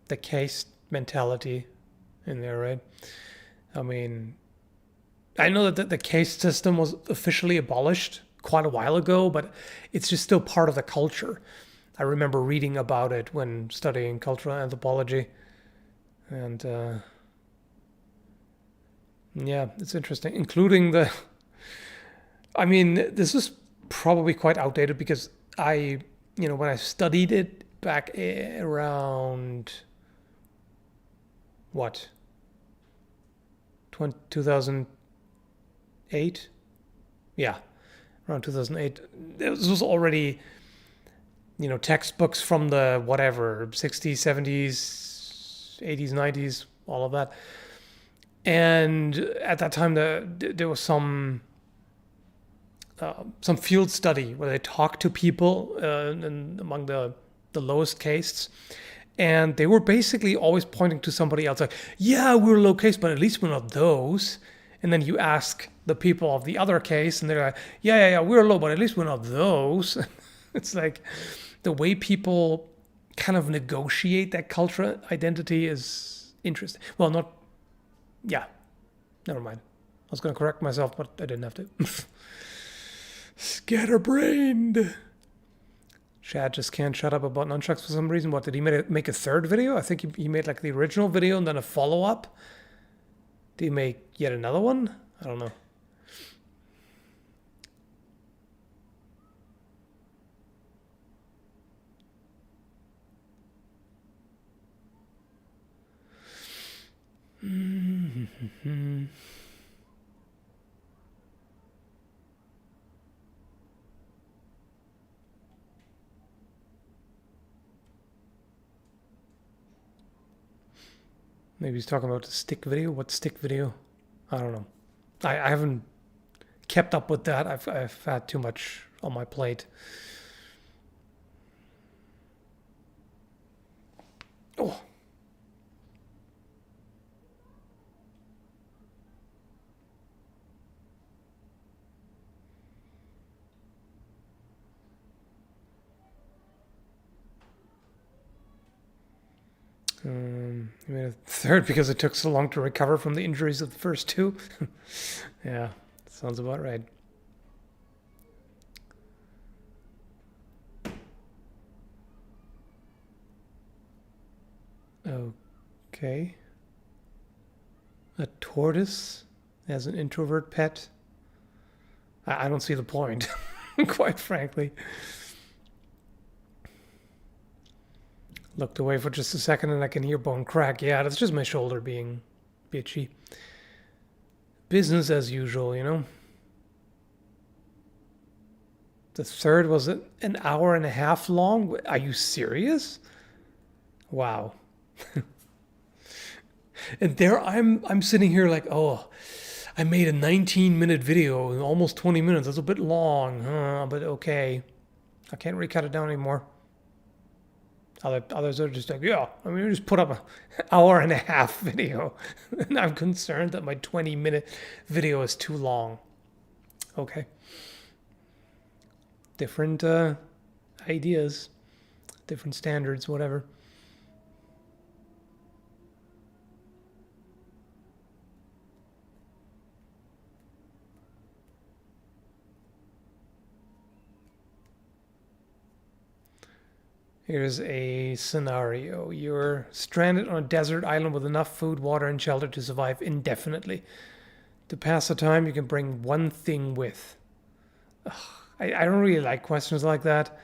the case mentality in there, right? I mean, I know that the case system was officially abolished quite a while ago, but it's just still part of the culture. I remember reading about it when studying cultural anthropology. And yeah, it's interesting, including the. I mean, this is probably quite outdated because when I studied it back around what, 2008? Yeah, around 2008. This was already, textbooks from the whatever, 60s, 70s, 80s, 90s, all of that. And at that time, there was some field study where they talked to people among the lowest castes, and they were basically always pointing to somebody else, like, yeah, we're low caste, but at least we're not those. And then you ask the people of the other caste, and they're like, yeah, we're low, but at least we're not those. It's like the way people kind of negotiate that cultural identity is interesting. Well, not, yeah, never mind. I was going to correct myself, but I didn't have to. Scatterbrained. Chad just can't shut up about nunchucks for some reason. What, did he make a third video? I think he made like the original video and then a follow-up. Did he make yet another one? I don't know. Maybe he's talking about the stick video. What stick video? I don't know. I haven't kept up with that. I've had too much on my plate. Oh. He made a third because it took so long to recover from the injuries of the first two. Yeah, sounds about right. Okay. A tortoise as an introvert pet? I don't see the point, quite frankly. Looked away for just a second and I can hear bone crack. Yeah, that's just my shoulder being bitchy. Business as usual, you know? The third was an hour and a half long? Are you serious? Wow. And there I'm sitting here like, oh, I made a 19-minute video in almost 20 minutes. That's a bit long, but okay. I can't really cut it down anymore. Others are just like, yeah, I mean, just put up an hour and a half video. And I'm concerned that my 20-minute video is too long. Okay. Different ideas, different standards, whatever. Here's a scenario. You're stranded on a desert island with enough food, water, and shelter to survive indefinitely. To pass the time, you can bring one thing with. Ugh, I don't really like questions like that.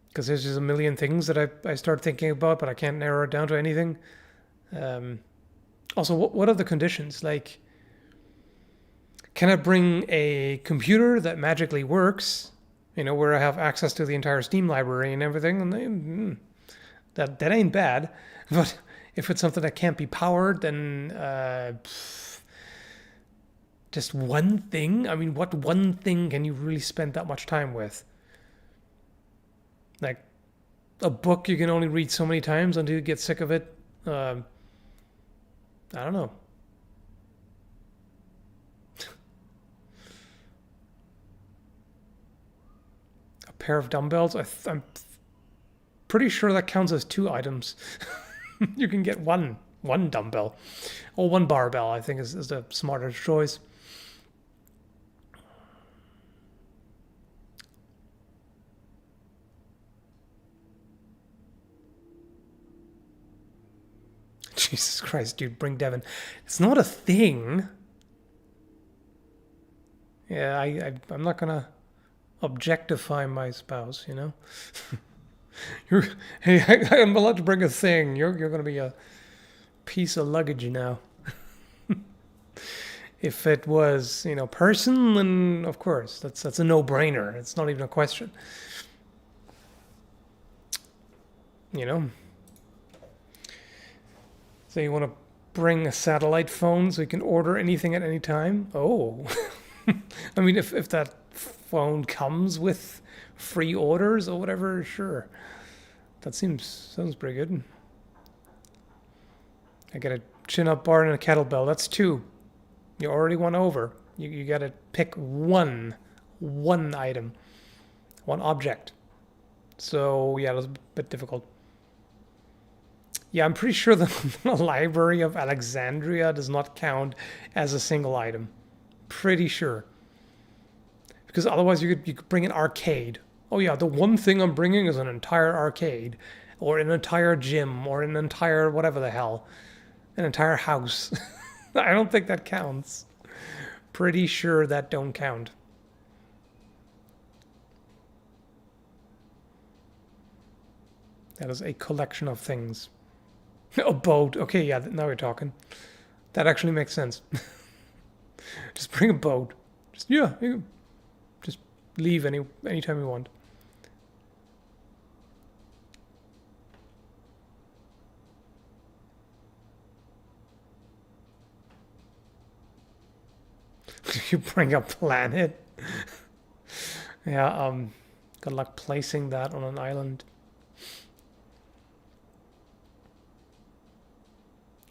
Because there's just a million things that I start thinking about, but I can't narrow it down to anything. Also, what are the conditions? Like, can I bring a computer that magically works? Where I have access to the entire Steam library and everything, and that ain't bad. But if it's something that can't be powered, then just one thing. I mean, what one thing can you really spend that much time with? Like a book you can only read so many times until you get sick of it. I don't know. A pair of dumbbells. I'm pretty sure that counts as 2 items. You can get one dumbbell or one barbell. I think is the smarter choice. Jesus Christ, dude, bring Devin. It's not a thing. Yeah, I'm not gonna objectify my spouse, Hey, I'm allowed to bring a thing. You're gonna be a piece of luggage now. If it was, person, then of course that's a no-brainer. It's not even a question. So you want to bring a satellite phone so you can order anything at any time? Oh. I mean, if that phone comes with free orders or whatever, sure. That sounds pretty good. I got a chin-up bar and a kettlebell. That's 2. You already won over. You got to pick one item, one object. So yeah, that's a bit difficult. Yeah, I'm pretty sure the Library of Alexandria does not count as a single item. Pretty sure. Because otherwise you could bring an arcade. Oh yeah, the one thing I'm bringing is an entire arcade. Or an entire gym. Or an entire whatever the hell. An entire house. I don't think that counts. Pretty sure that don't count. That is a collection of things. A boat. Okay, yeah, now we're talking. That actually makes sense. Just bring a boat. You can just leave anytime you want. You bring a planet. Yeah, good luck placing that on an island.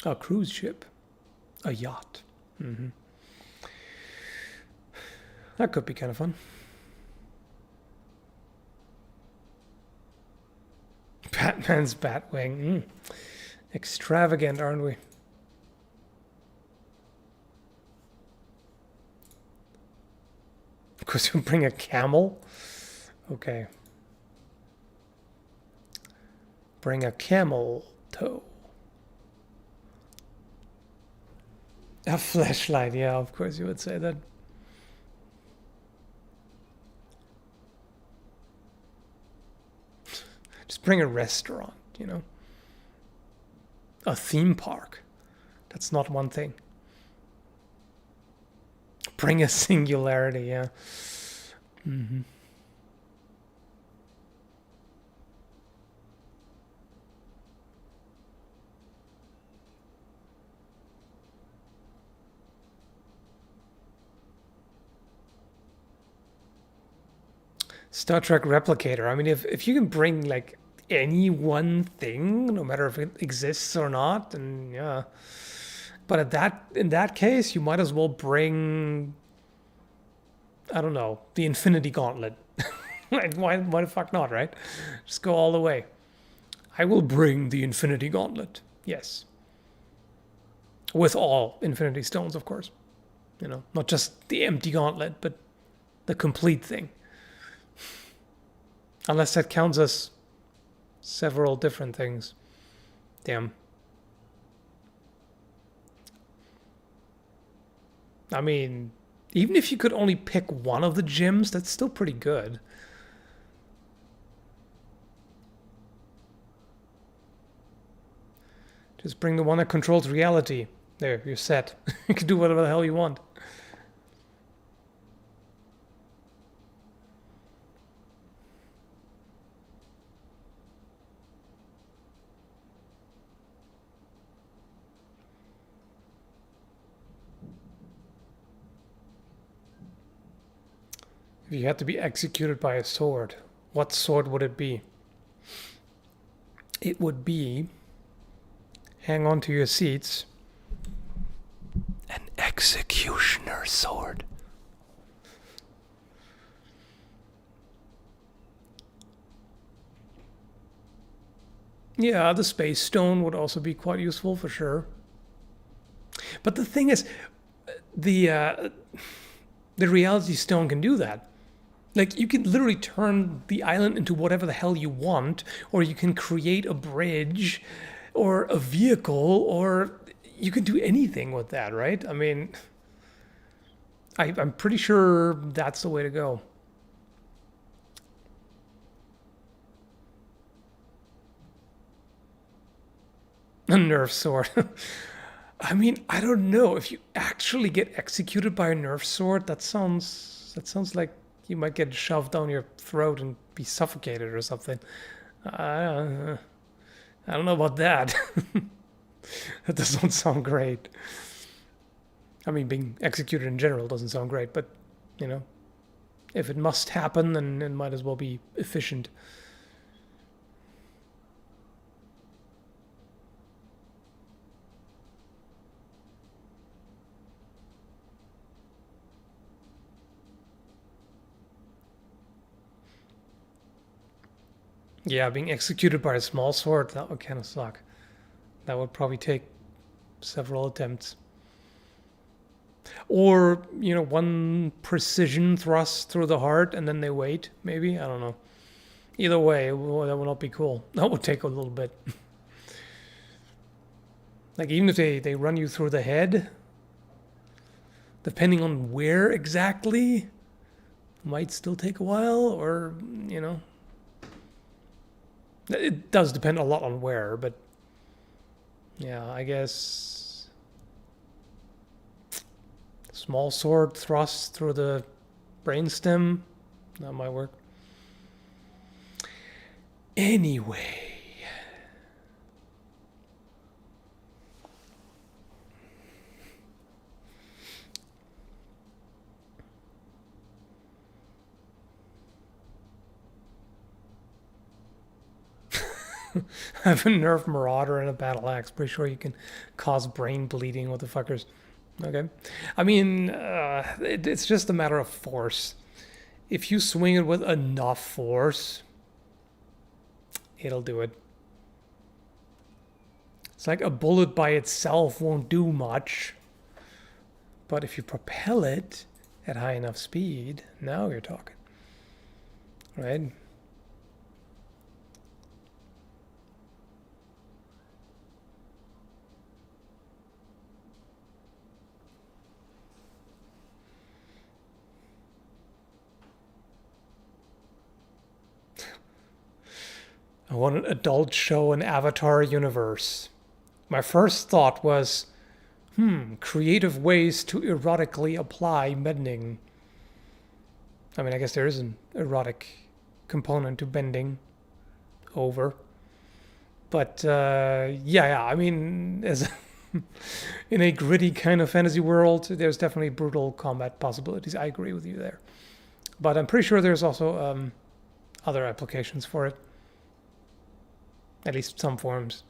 A cruise ship. A yacht. Mm-hmm. That could be kind of fun. Batman's Batwing. Extravagant, aren't we? Of course, you bring a camel. Okay. Bring a camel toe. A flashlight, yeah, of course you would say that. Just bring a restaurant, A theme park. That's not one thing. Bring a singularity, yeah. Mm-hmm. Star Trek replicator. I mean, if you can bring like any one thing, no matter if it exists or not, then yeah. But in that case, you might as well bring, I don't know, the Infinity Gauntlet. Like, why the fuck not, right? Just go all the way. I will bring the Infinity Gauntlet. Yes. With all Infinity Stones, of course. Not just the empty gauntlet, but the complete thing. Unless that counts as several different things. Damn. I mean, even if you could only pick one of the gems, that's still pretty good. Just bring the one that controls reality. There, you're set. You can do whatever the hell you want. If you had to be executed by a sword, what sword would it be? It would be, hang on to your seats, an executioner sword. Yeah, the space stone would also be quite useful for sure. But the thing is, the reality stone can do that. Like, you can literally turn the island into whatever the hell you want, or you can create a bridge or a vehicle, or you can do anything with that, right? I mean, I'm pretty sure that's the way to go. A nerf sword. I mean, I don't know. If you actually get executed by a nerf sword, that sounds like you might get shoved down your throat and be suffocated or something. I don't know about that. That doesn't sound great. I mean, being executed in general doesn't sound great, but, you know, if it must happen, then it might as well be efficient. Yeah, being executed by a small sword, that would kind of suck. That would probably take several attempts. Or, you know, one precision thrust through the heart and then they wait, maybe? I don't know. Either way, that would not be cool. That would take a little bit. Like, even if they run you through the head, depending on where exactly, might still take a while, or, you know. It does depend a lot on where, but yeah, I guess small sword thrust through the brainstem, that might work. Anyway, I have a nerf marauder and a battle axe. Pretty sure you can cause brain bleeding with the fuckers. Okay. I mean, it's just a matter of force. If you swing it with enough force, it'll do it. It's like a bullet by itself won't do much. But if you propel it at high enough speed, now you're talking. Right? I want an adult show in Avatar universe. My first thought was, creative ways to erotically apply bending. I mean, I guess there is an erotic component to bending over. But yeah, I mean, as in a gritty kind of fantasy world, there's definitely brutal combat possibilities. I agree with you there. But I'm pretty sure there's also other applications for it. At least some forms.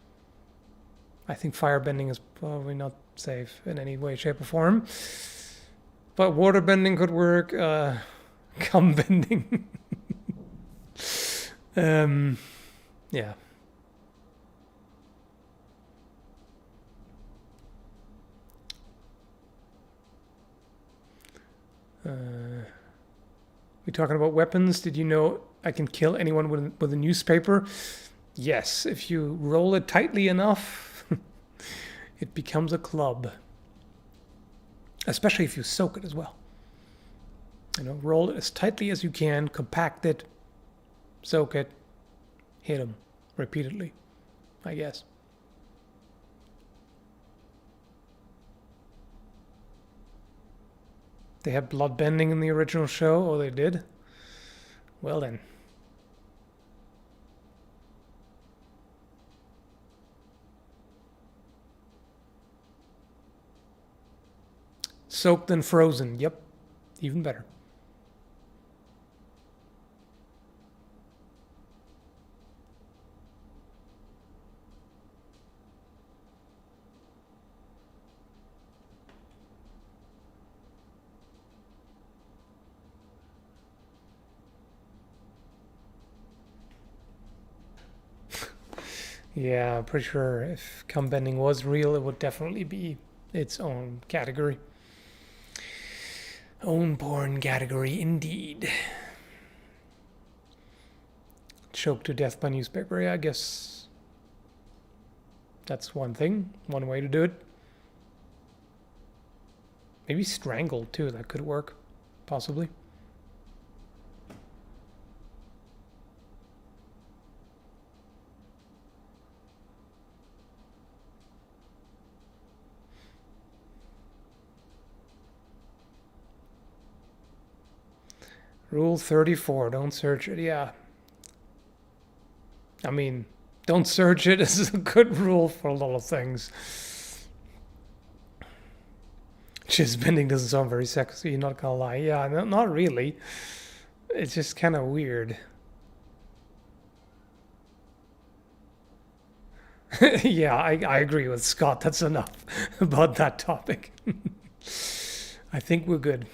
I think firebending is probably not safe in any way, shape, or form. But waterbending could work. Cum bending. Yeah. We talking about weapons? Did you know I can kill anyone with a newspaper. Yes, if you roll it tightly enough, it becomes a club. Especially if you soak it as well. You know, roll it as tightly as you can, compact it, soak it, hit them repeatedly, I guess. They had blood bending in the original show. Oh, they did? Well then. Soaked and frozen. Yep. Even better. Yeah, I'm pretty sure if cum bending was real, it would definitely be its own category. Own porn category, indeed. Choked to death by newspaper. Yeah, I guess that's one thing, one way to do it. Maybe strangled too, that could work, possibly. Rule 34, don't search it. Yeah. I mean, don't search it is a good rule for a lot of things. Jizz bending doesn't sound very sexy, not gonna lie. Yeah, no, not really. It's just kind of weird. Yeah, I agree with Scott. That's enough about that topic. I think we're good.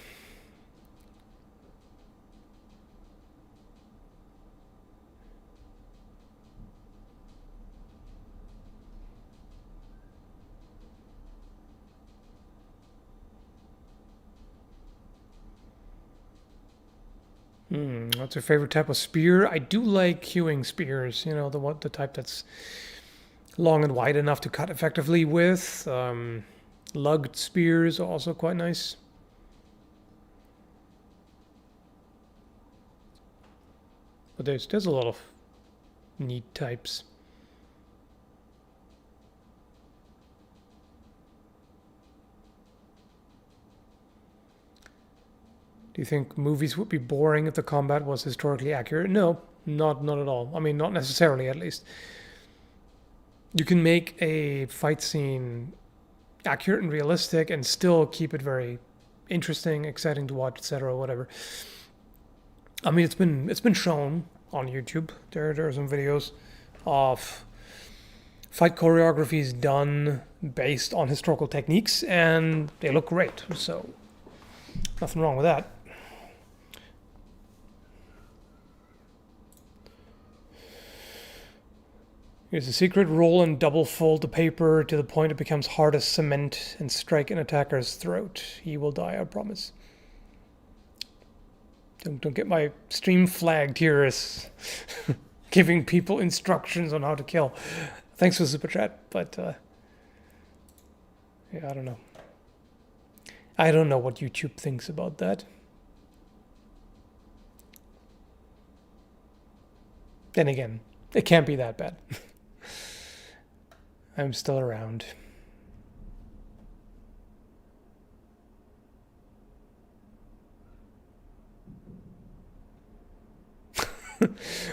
What's your favorite type of spear? I do like hewing spears. You know, the type that's long and wide enough to cut effectively with. Lugged spears are also quite nice. But there's a lot of neat types. Do you think movies would be boring if the combat was historically accurate? No, not at all. I mean, not necessarily, at least. You can make a fight scene accurate and realistic and still keep it very interesting, exciting to watch, etc., whatever. I mean, it's been shown on YouTube. There are some videos of fight choreographies done based on historical techniques, and they look great. So nothing wrong with that. Here's a secret: roll and double fold the paper to the point it becomes hard as cement and strike an attacker's throat. He will die, I promise. Don't get my stream flagged here as giving people instructions on how to kill. Thanks for the super chat, but yeah, I don't know. I don't know what YouTube thinks about that. Then again, it can't be that bad. I'm still around.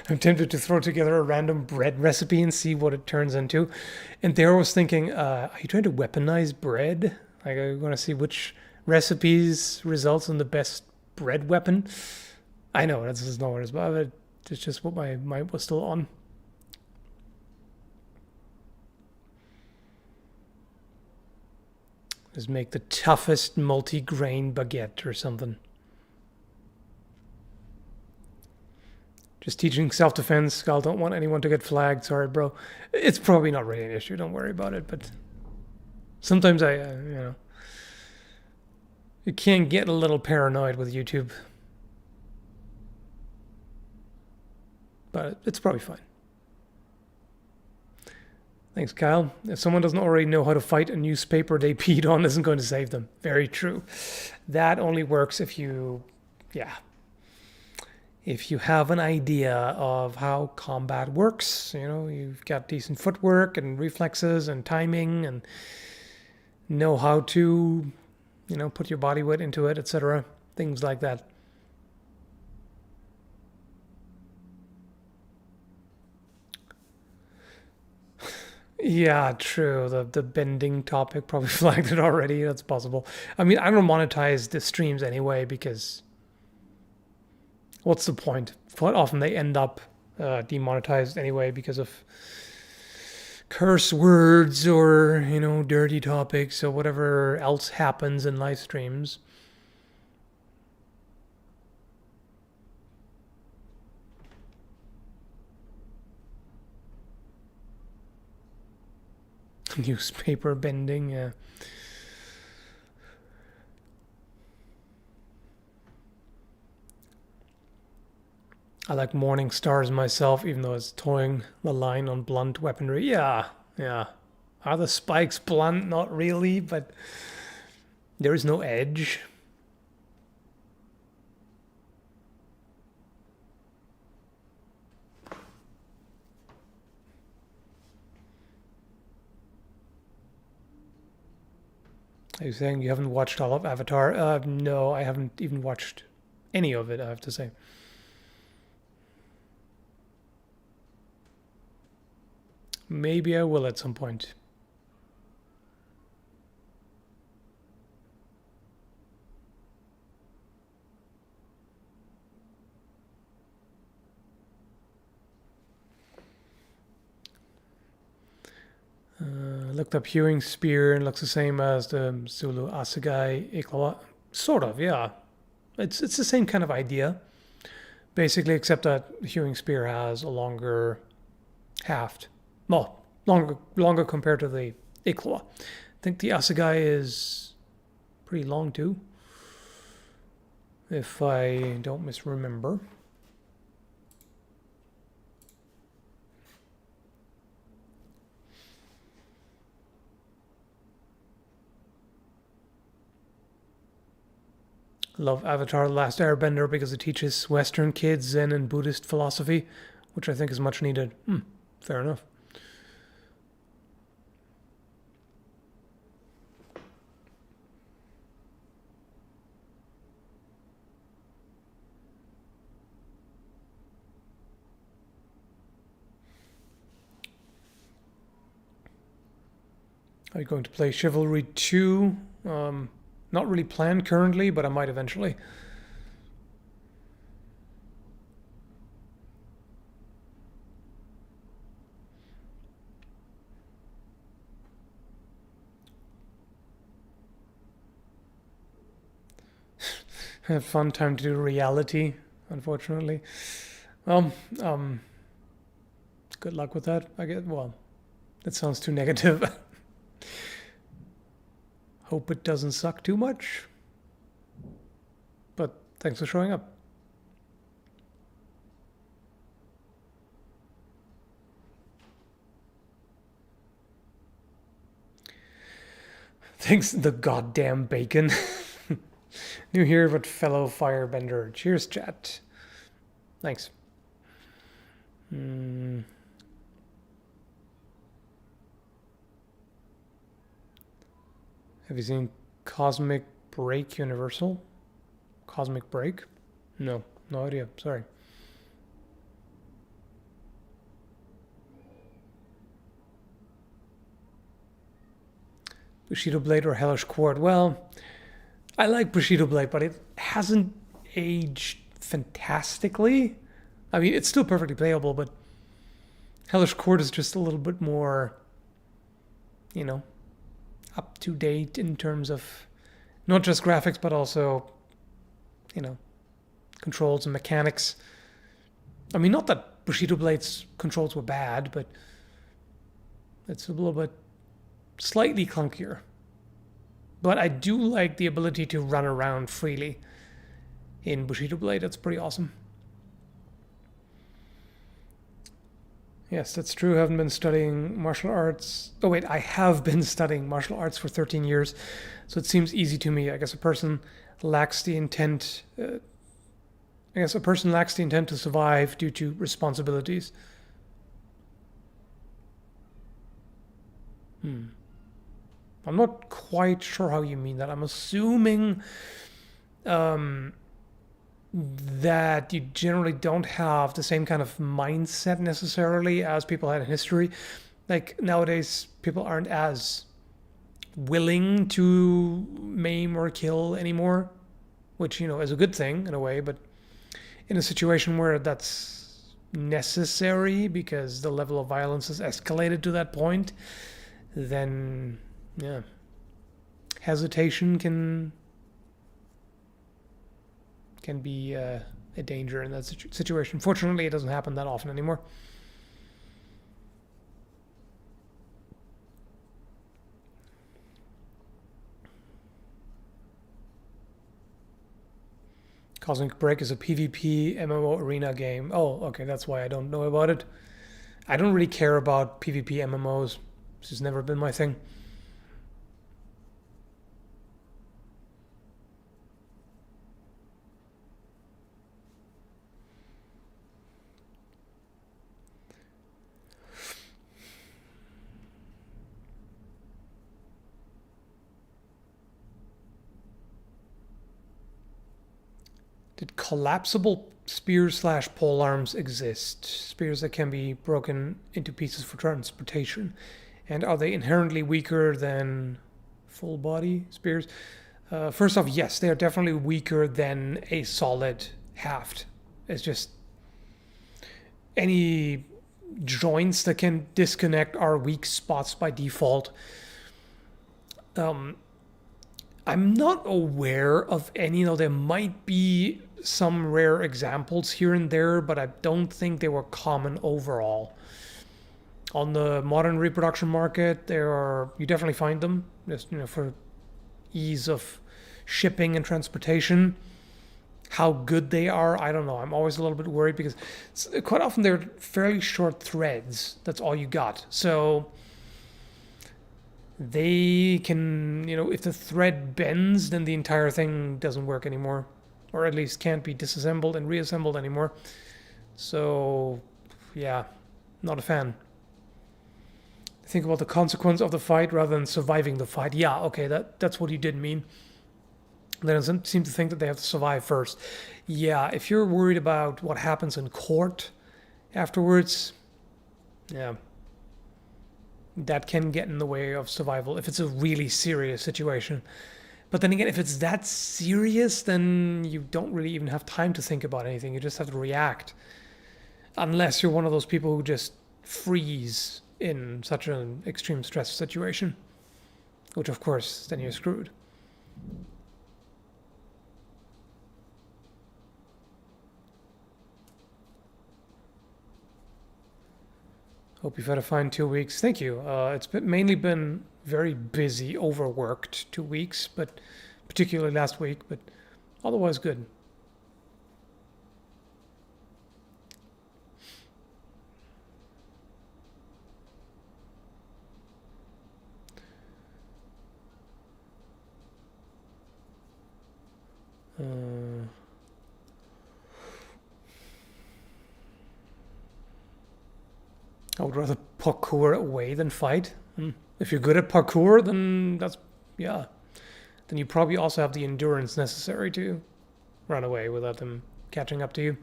I'm tempted to throw together a random bread recipe and see what it turns into. And there I was thinking, are you trying to weaponize bread? Like, are you going to see which recipes results in the best bread weapon? I know, that's not what it's about, but it's just what my mind was still on. Just make the toughest multi-grain baguette or something. Just teaching self-defense. Skall, don't want anyone to get flagged. Sorry, bro. It's probably not really an issue. Don't worry about it. But sometimes you can get a little paranoid with YouTube. but it's probably fine. Thanks, Kyle. If someone doesn't already know how to fight, a newspaper they peed on isn't going to save them. Very true. That only works if you, if you have an idea of how combat works. You know, you've got decent footwork and reflexes and timing and know how to, you know, put your body weight into it, etc. Things like that. Yeah, true. The bending topic probably flagged it already. That's possible. I mean, I don't monetize the streams anyway because what's the point? Quite often they end up demonetized anyway because of curse words or, you know, dirty topics or whatever else happens in live streams. Newspaper bending, yeah. I like Morning Stars myself, even though it's towing the line on blunt weaponry. Yeah. Are the spikes blunt? Not really, but there is no edge. Are you saying you haven't watched all of Avatar? No, I haven't even watched any of it, I have to say. Maybe I will at some point. Looked up hewing spear and looks the same as the Zulu Assegai Iklawa. Sort of, yeah. It's the same kind of idea, basically, except that hewing spear has a longer haft. Well, longer compared to the Iklawa. I think the Assegai is pretty long too, if I don't misremember. Love Avatar The Last Airbender because it teaches Western kids Zen and Buddhist philosophy, which I think is much needed. Fair enough. Are you going to play Chivalry 2? Not really planned currently, but I might eventually. Have fun time to do reality, unfortunately. Well, good luck with that, I guess. Well, that sounds too negative. Hope it doesn't suck too much. But thanks for showing up. Thanks, the goddamn bacon. New here, but fellow firebender. Cheers, chat. Thanks. Have you seen Cosmic Break Universal? Cosmic Break? No idea. Sorry. Bushido Blade or Hellish Cord? Well, I like Bushido Blade, but it hasn't aged fantastically. I mean, it's still perfectly playable, but Hellish Cord is just a little bit more, you know, up to date in terms of not just graphics, but also, you know, controls and mechanics. I mean, not that Bushido Blade's controls were bad, but it's a little bit slightly clunkier. But I do like the ability to run around freely in Bushido Blade. That's pretty awesome. Yes, that's true. I haven't been studying martial arts. Oh, wait, I have been studying martial arts for 13 years. So it seems easy to me. I guess a person lacks the intent. I guess a person lacks the intent to survive due to responsibilities. Hmm. I'm not quite sure how you mean that. I'm assuming um, that you generally don't have the same kind of mindset necessarily as people had in history. Like nowadays, people aren't as willing to maim or kill anymore, which, is a good thing in a way, but in a situation where that's necessary because the level of violence has escalated to that point, then, yeah, hesitation can be a danger in that situation. Fortunately, it doesn't happen that often anymore. Cosmic Break is a PvP MMO arena game. Oh, okay, that's why I don't know about it. I don't really care about PvP MMOs. This has never been my thing. Did collapsible spears slash pole arms exist? Spears that can be broken into pieces for transportation. And are they inherently weaker than full body spears? First off, yes, they are definitely weaker than a solid haft. It's just any joints that can disconnect are weak spots by default. Um, I'm not aware of any, though there might be some rare examples here and there, but I don't think they were common overall. On the modern reproduction market, you definitely find them, just for ease of shipping and transportation. How good they are, I don't know. I'm always a little bit worried because quite often they're fairly short threads. That's all you got. So they can, if the thread bends, then the entire thing doesn't work anymore, or at least can't be disassembled and reassembled anymore. So, yeah, not a fan. Think about the consequence of the fight rather than surviving the fight. Yeah, okay, that's what you did mean. They don't seem to think that they have to survive first. Yeah, if you're worried about what happens in court afterwards, yeah, that can get in the way of survival if it's a really serious situation. But then again, if it's that serious, then you don't really even have time to think about anything. You just have to react. Unless you're one of those people who just freeze in such an extreme stress situation. Which, of course, then you're screwed. Hope you've had a fine 2 weeks. Thank you. It's mainly been very busy, overworked 2 weeks, but particularly last week, but otherwise good. I would rather parkour away than fight. If you're good at parkour, then yeah. Then you probably also have the endurance necessary to run away without them catching up to you.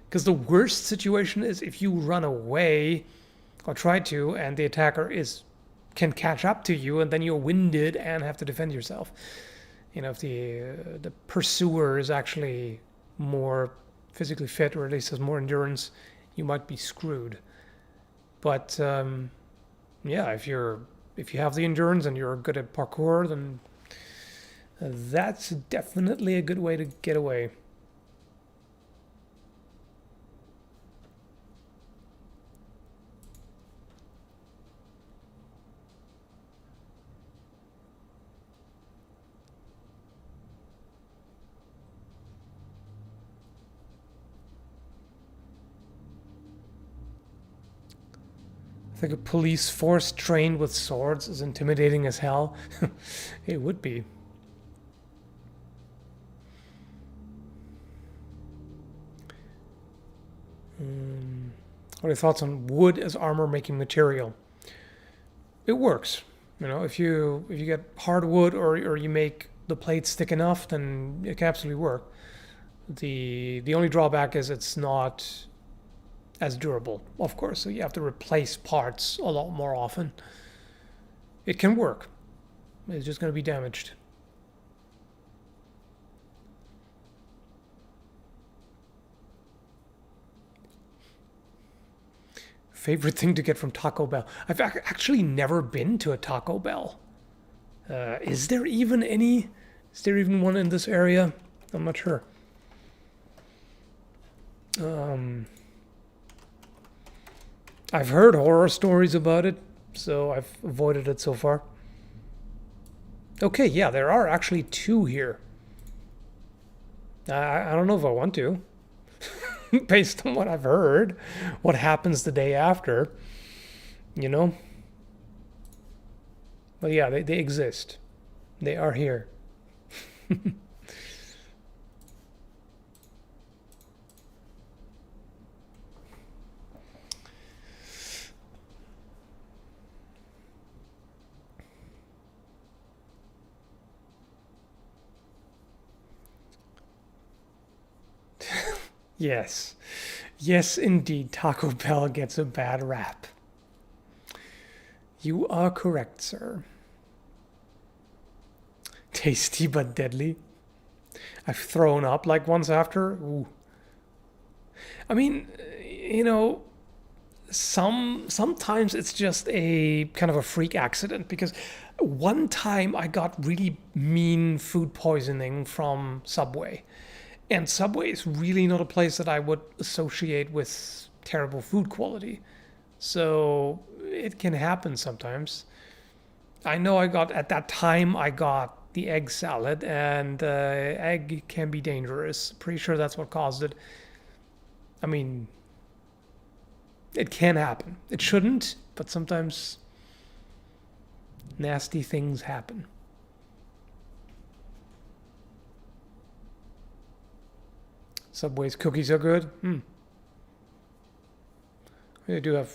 Because the worst situation is if you run away or try to, and the attacker can catch up to you, and then you're winded and have to defend yourself. If the pursuer is actually more physically fit, or at least has more endurance, you might be screwed. But yeah, if you have the endurance and you're good at parkour, then that's definitely a good way to get away. think a police force trained with swords is intimidating as hell. It would be. What are your thoughts on wood as armor making material? It works. You know, if you get hardwood or you make the plates thick enough, then it can absolutely work. The only drawback is it's not as durable, of course. So you have to replace parts a lot more often. It can work. It's just going to be damaged. Favorite thing to get from Taco Bell? I've actually never been to a Taco Bell. Is there even any? Is there even one in this area? I'm not sure. I've heard horror stories about it, so I've avoided it so far. Okay, yeah, there are actually 2 here. I don't know if I want to. Based on what I've heard, what happens the day after, you know? But yeah, they exist. They are here. Yes. Yes, indeed, Taco Bell gets a bad rap. You are correct, sir. Tasty but deadly. I've thrown up like once after. Ooh. I mean, you know, sometimes it's just a kind of a freak accident, because one time I got really mean food poisoning from Subway. And Subway is really not a place that I would associate with terrible food quality. So it can happen sometimes. I know at that time I got the egg salad, and egg can be dangerous. Pretty sure that's what caused it. I mean, it can happen. It shouldn't, but sometimes nasty things happen. Subway's cookies are good. They do have.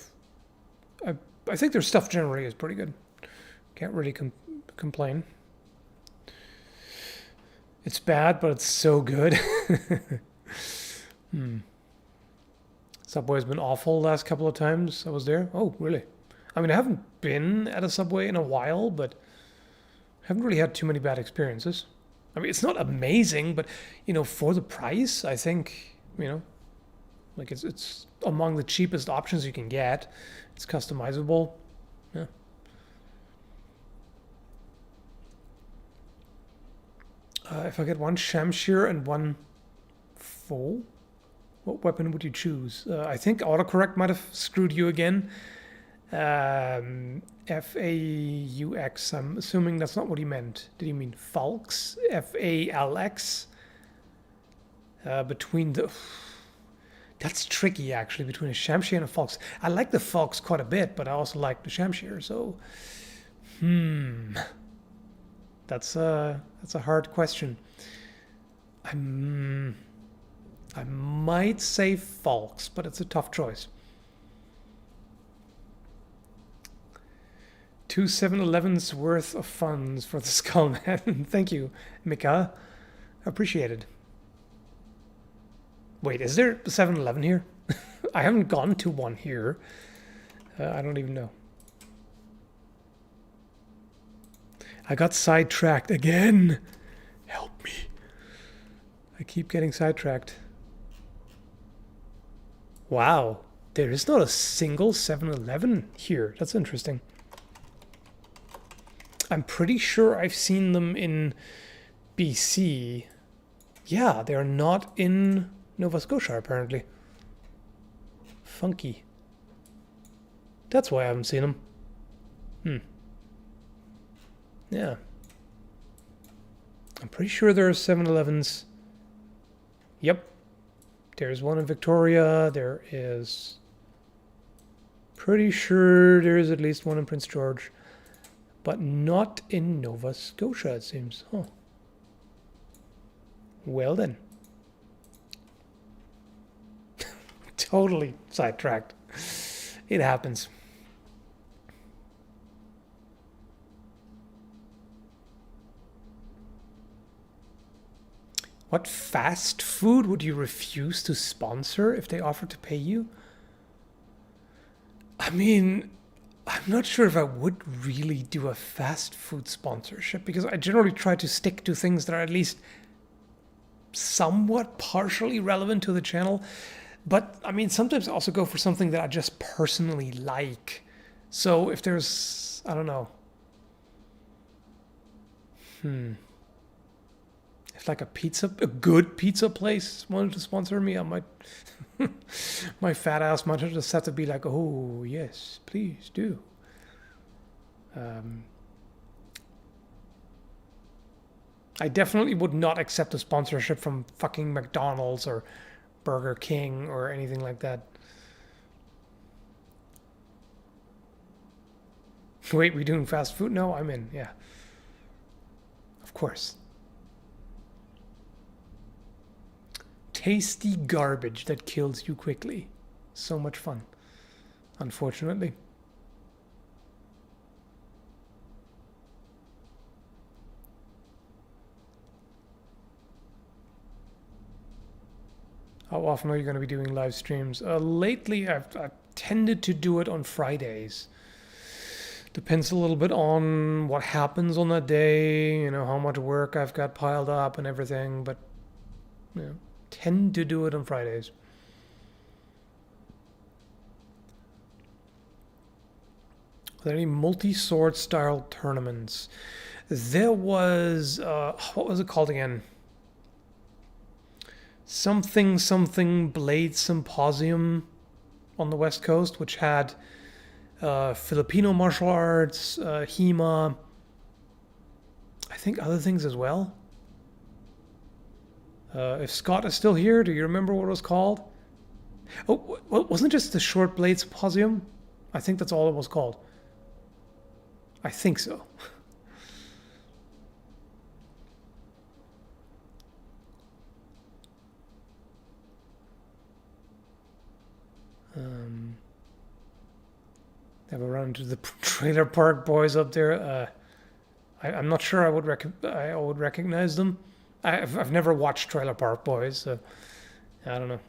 I think their stuff generally is pretty good. Can't really complain. It's bad, but it's so good. Subway's been awful the last couple of times I was there. Oh, really? I mean, I haven't been at a Subway in a while, but I haven't really had too many bad experiences. I mean, it's not amazing, but, you know, for the price, I think, you know, like it's among the cheapest options you can get. It's customizable. Yeah. If I get one Shamshir and one foe, what weapon would you choose? I think autocorrect might have screwed you again. F-A-U-X. I'm assuming that's not what he meant. Did he mean Falx? F-A-L-X? Between the... That's tricky, actually, between a Shamshir and a Falx. I like the Falx quite a bit, but I also like the Shamshir, so... That's a hard question. I might say Falx, but it's a tough choice. 2 7-Elevens worth of funds for the Skall Man. Thank you, Mika. Appreciated. Wait, is there a 7-Eleven here? I haven't gone to one here. I don't even know. I got sidetracked again. Help me. I keep getting sidetracked. Wow, there is not a single 7-Eleven here. That's interesting. I'm pretty sure I've seen them in BC. Yeah, they're not in Nova Scotia, apparently. Funky. That's why I haven't seen them. Yeah. I'm pretty sure there are 7-Elevens. Yep. There's one in Victoria. There is Pretty sure there is at least one in Prince George, but not in Nova Scotia, it seems. Oh. Well then. Totally sidetracked. It happens. What fast food would you refuse to sponsor if they offered to pay you? I mean, I'm not sure if I would really do a fast food sponsorship because I generally try to stick to things that are at least somewhat partially relevant to the channel. But I mean, sometimes I also go for something that I just personally like. So if there's, I don't know. If like a good pizza place wanted to sponsor me, I might, my fat ass might just have to be like, oh yes, please do. I definitely would not accept a sponsorship from fucking McDonald's or Burger King or anything like that. Wait, we doing fast food? No, I'm in, yeah. Of course. Tasty garbage that kills you quickly. So much fun. Unfortunately. How often are you going to be doing live streams? Lately, I've tended to do it on Fridays. Depends a little bit on what happens on that day, you know, how much work I've got piled up and everything, but you know, tend to do it on Fridays. Are there any multi-sword style tournaments? There was, what was it called again? Something Blade Symposium on the West Coast, which had Filipino martial arts, HEMA, I think other things as well. If Scott is still here, do you remember what it was called? Oh, wasn't it just the Short Blade Symposium? I think that's all it was called. I think so. Have a run to the trailer park boys up there. I'm not sure I would recognize them. I've never watched Trailer Park Boys, so I don't know.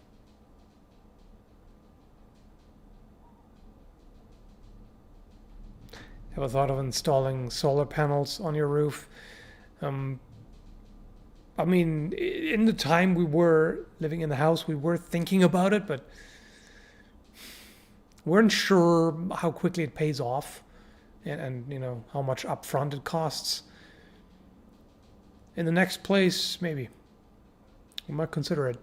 Ever thought of installing solar panels on your roof? I mean, in the time we were living in the house, we were thinking about it, but weren't sure how quickly it pays off and you know, how much upfront it costs. In the next place, maybe. We might consider it.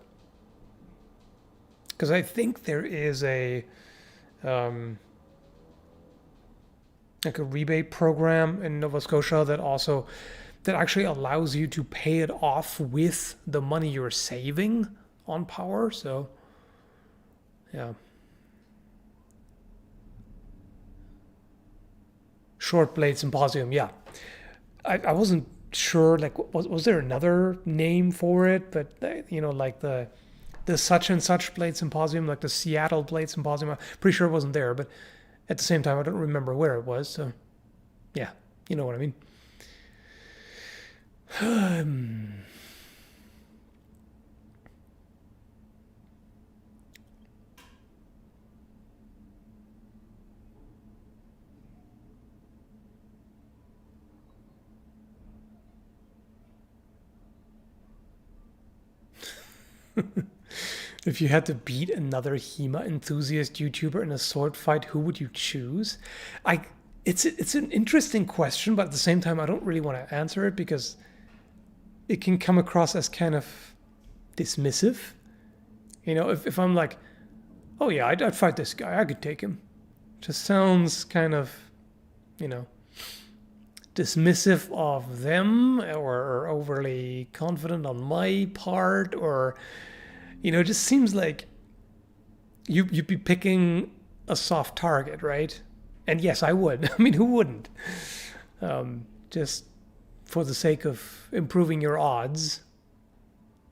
Because I think there is a like a rebate program in Nova Scotia that actually allows you to pay it off with the money you're saving on power. So, yeah. Short Blade Symposium, yeah. I wasn't sure, like, was there another name for it? But, you know, like the such and such Blade Symposium, like the Seattle Blade Symposium, I'm pretty sure it wasn't there, but at the same time, I don't remember where it was. So, yeah, you know what I mean. If you had to beat another HEMA enthusiast YouTuber in a sword fight, who would you choose? It's an interesting question, but at the same time, I don't really want to answer it because it can come across as kind of dismissive. You know, if I'm like, oh yeah, I'd fight this guy, I could take him. Just sounds kind of, you know, dismissive of them or overly confident on my part, or you know, it just seems like you'd be picking a soft target, right? And yes, I would. I mean, who wouldn't? Just for the sake of improving your odds.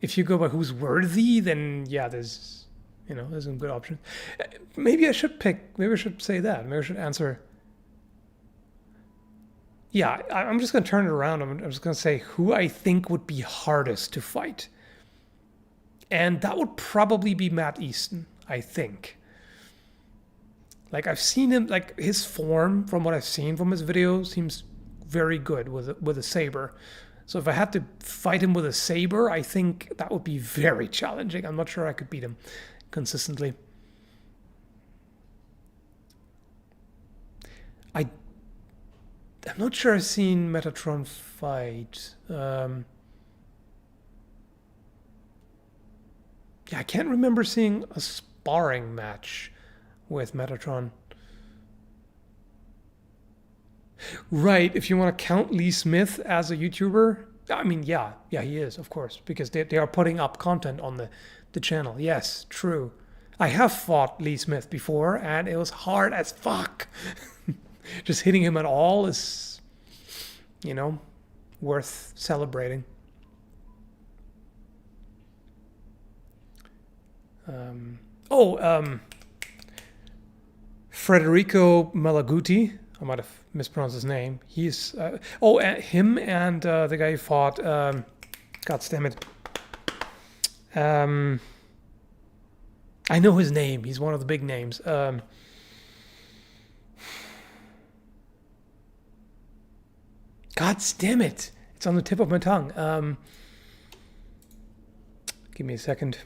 If you go by who's worthy, then yeah, there's some good options. Maybe I should say that. Maybe I should answer. Yeah, I'm just going to turn it around. I'm just going to say who I think would be hardest to fight. And that would probably be Matt Easton, I think. Like, I've seen him, like, his form, from what I've seen from his videos, seems very good with a saber. So if I had to fight him with a saber, I think that would be very challenging. I'm not sure I could beat him consistently. I'm not sure I've seen Metatron fight. Yeah, I can't remember seeing a sparring match with Metatron. Right, if you want to count Lee Smith as a YouTuber, I mean, yeah, he is, of course, because they are putting up content on the channel. Yes, true. I have fought Lee Smith before, and it was hard as fuck. Just hitting him at all is, worth celebrating. Federico Malaguti. I might have mispronounced his name. He's him and the guy who fought. God damn it. I know his name. He's one of the big names. God damn it! It's on the tip of my tongue. Give me a second.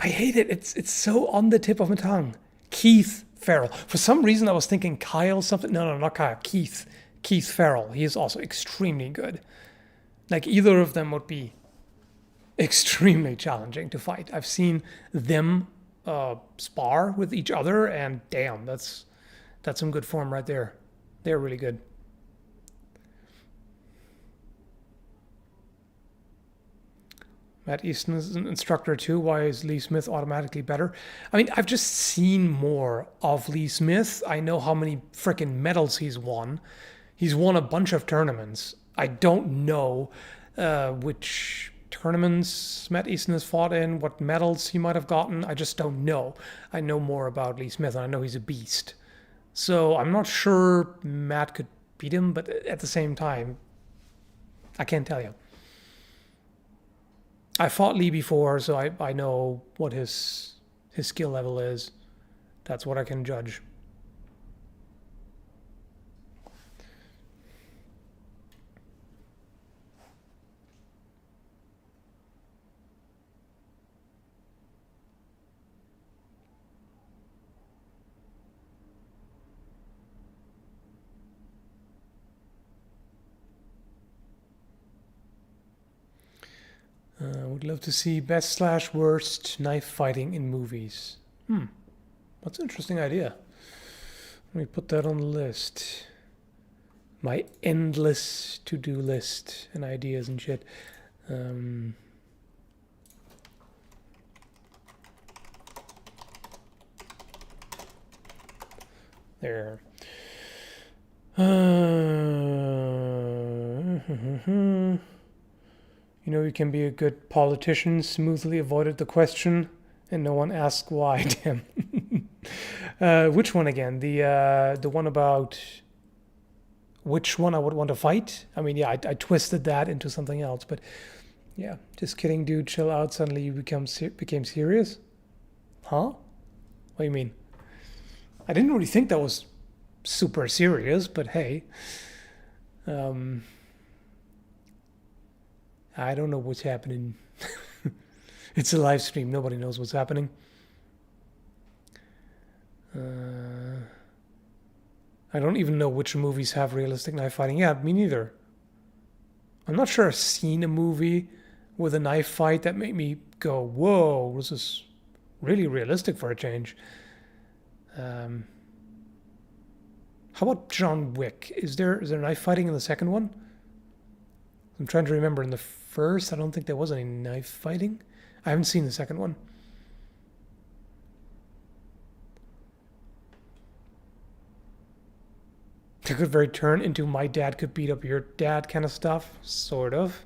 I hate it. It's so on the tip of my tongue. Keith Farrell. For some reason, I was thinking Kyle something. No, not Kyle. Keith Farrell. He is also extremely good. Like, either of them would be extremely challenging to fight. I've seen them spar with each other, and damn, that's some good form right there. They're really good. Matt Easton is an instructor too. Why is Lee Smith automatically better? I mean, I've just seen more of Lee Smith. I know how many freaking medals he's won. He's won a bunch of tournaments. I don't know which tournaments Matt Easton has fought in, what medals he might have gotten. I just don't know. I know more about Lee Smith, and I know he's a beast. So I'm not sure Matt could beat him, but at the same time, I can't tell you. I fought Lee before, so I know what his skill level is. That's what I can judge. Would love to see best/worst knife fighting in movies. That's an interesting idea. Let me put that on the list. My endless to-do list and ideas and shit. There. You can be a good politician, smoothly avoided the question, and no one asked why. Damn. Which one again? The one about which one I would want to fight? I mean, yeah, I twisted that into something else, but yeah, just kidding, dude. Chill out. Suddenly you became serious? Huh? What do you mean? I didn't really think that was super serious, but hey. I don't know what's happening. It's a live stream. Nobody knows what's happening. I don't even know which movies have realistic knife fighting. Yeah, me neither. I'm not sure I've seen a movie with a knife fight that made me go, whoa, this is really realistic for a change. How about John Wick? Is there knife fighting in the second one? I'm trying to remember. In the first, I don't think there was any knife fighting. I haven't seen the second one. It could very turn into my dad could beat up your dad kind of stuff, sort of.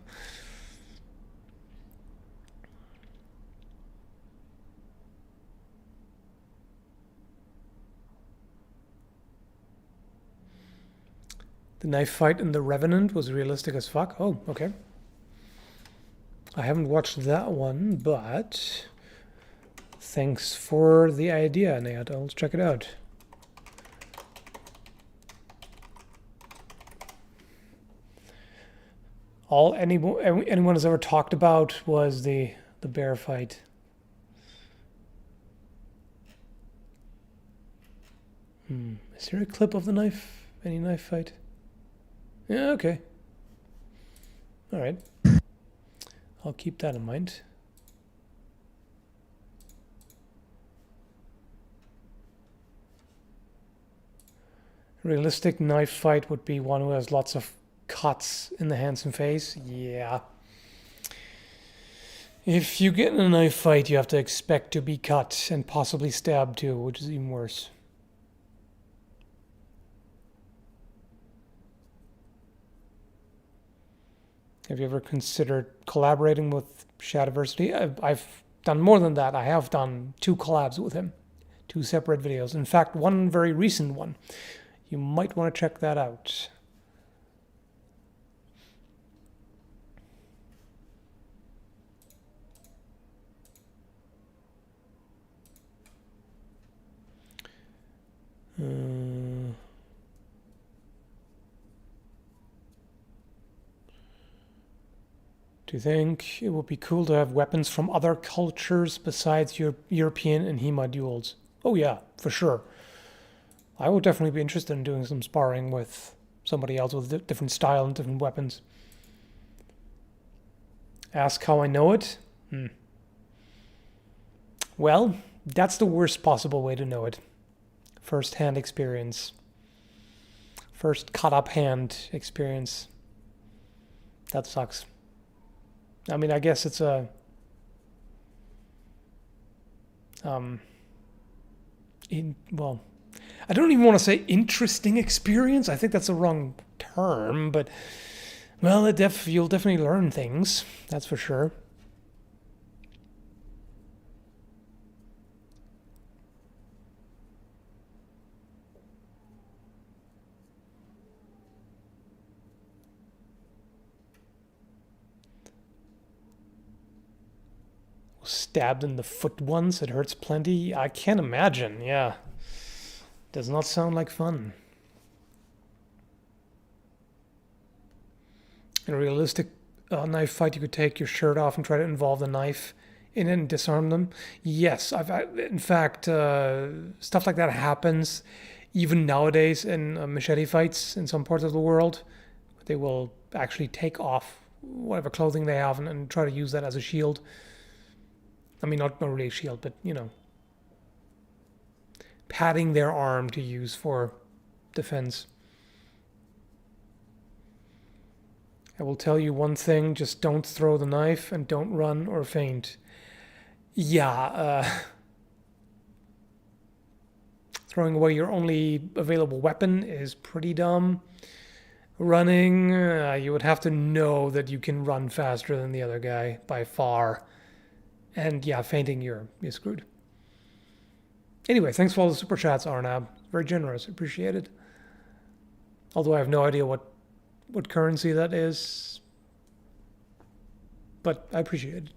The knife fight in The Revenant was realistic as fuck. Oh, okay. I haven't watched that one, but thanks for the idea, Nate. I'll check it out. All anyone has ever talked about was the bear fight. Is there a clip of the knife? Any knife fight? Yeah, okay. All right. I'll keep that in mind. Realistic knife fight would be one who has lots of cuts in the hands and face. Yeah. If you get in a knife fight, you have to expect to be cut and possibly stabbed too, which is even worse. Have you ever considered collaborating with Shadiversity? I've done more than that. I have done 2 collabs with him, 2 separate videos. In fact, one very recent one. You might want to check that out. Do you think it would be cool to have weapons from other cultures besides European and HEMA duels? Oh yeah, for sure. I would definitely be interested in doing some sparring with somebody else with different style and different weapons. Ask how I know it? Well, that's the worst possible way to know it. First-hand experience. First cut-up hand experience. That sucks. I mean, I guess it's a... well, I don't even want to say interesting experience. I think that's the wrong term, but... Well, you'll definitely learn things. That's for sure. Stabbed in the foot once, it hurts plenty. I can't imagine, yeah. Does not sound like fun. In a realistic knife fight, you could take your shirt off and try to involve the knife in it and disarm them. Yes, in fact, stuff like that happens even nowadays in machete fights in some parts of the world. They will actually take off whatever clothing they have and try to use that as a shield. I mean, not really a shield, but, you know, padding their arm to use for defense. I will tell you one thing, just don't throw the knife and don't run or faint. Yeah, throwing away your only available weapon is pretty dumb. Running, you would have to know that you can run faster than the other guy by far. And yeah, fainting, you're screwed. Anyway, thanks for all the super chats, Arnab. Very generous, appreciated. Although I have no idea what currency that is, but I appreciate it.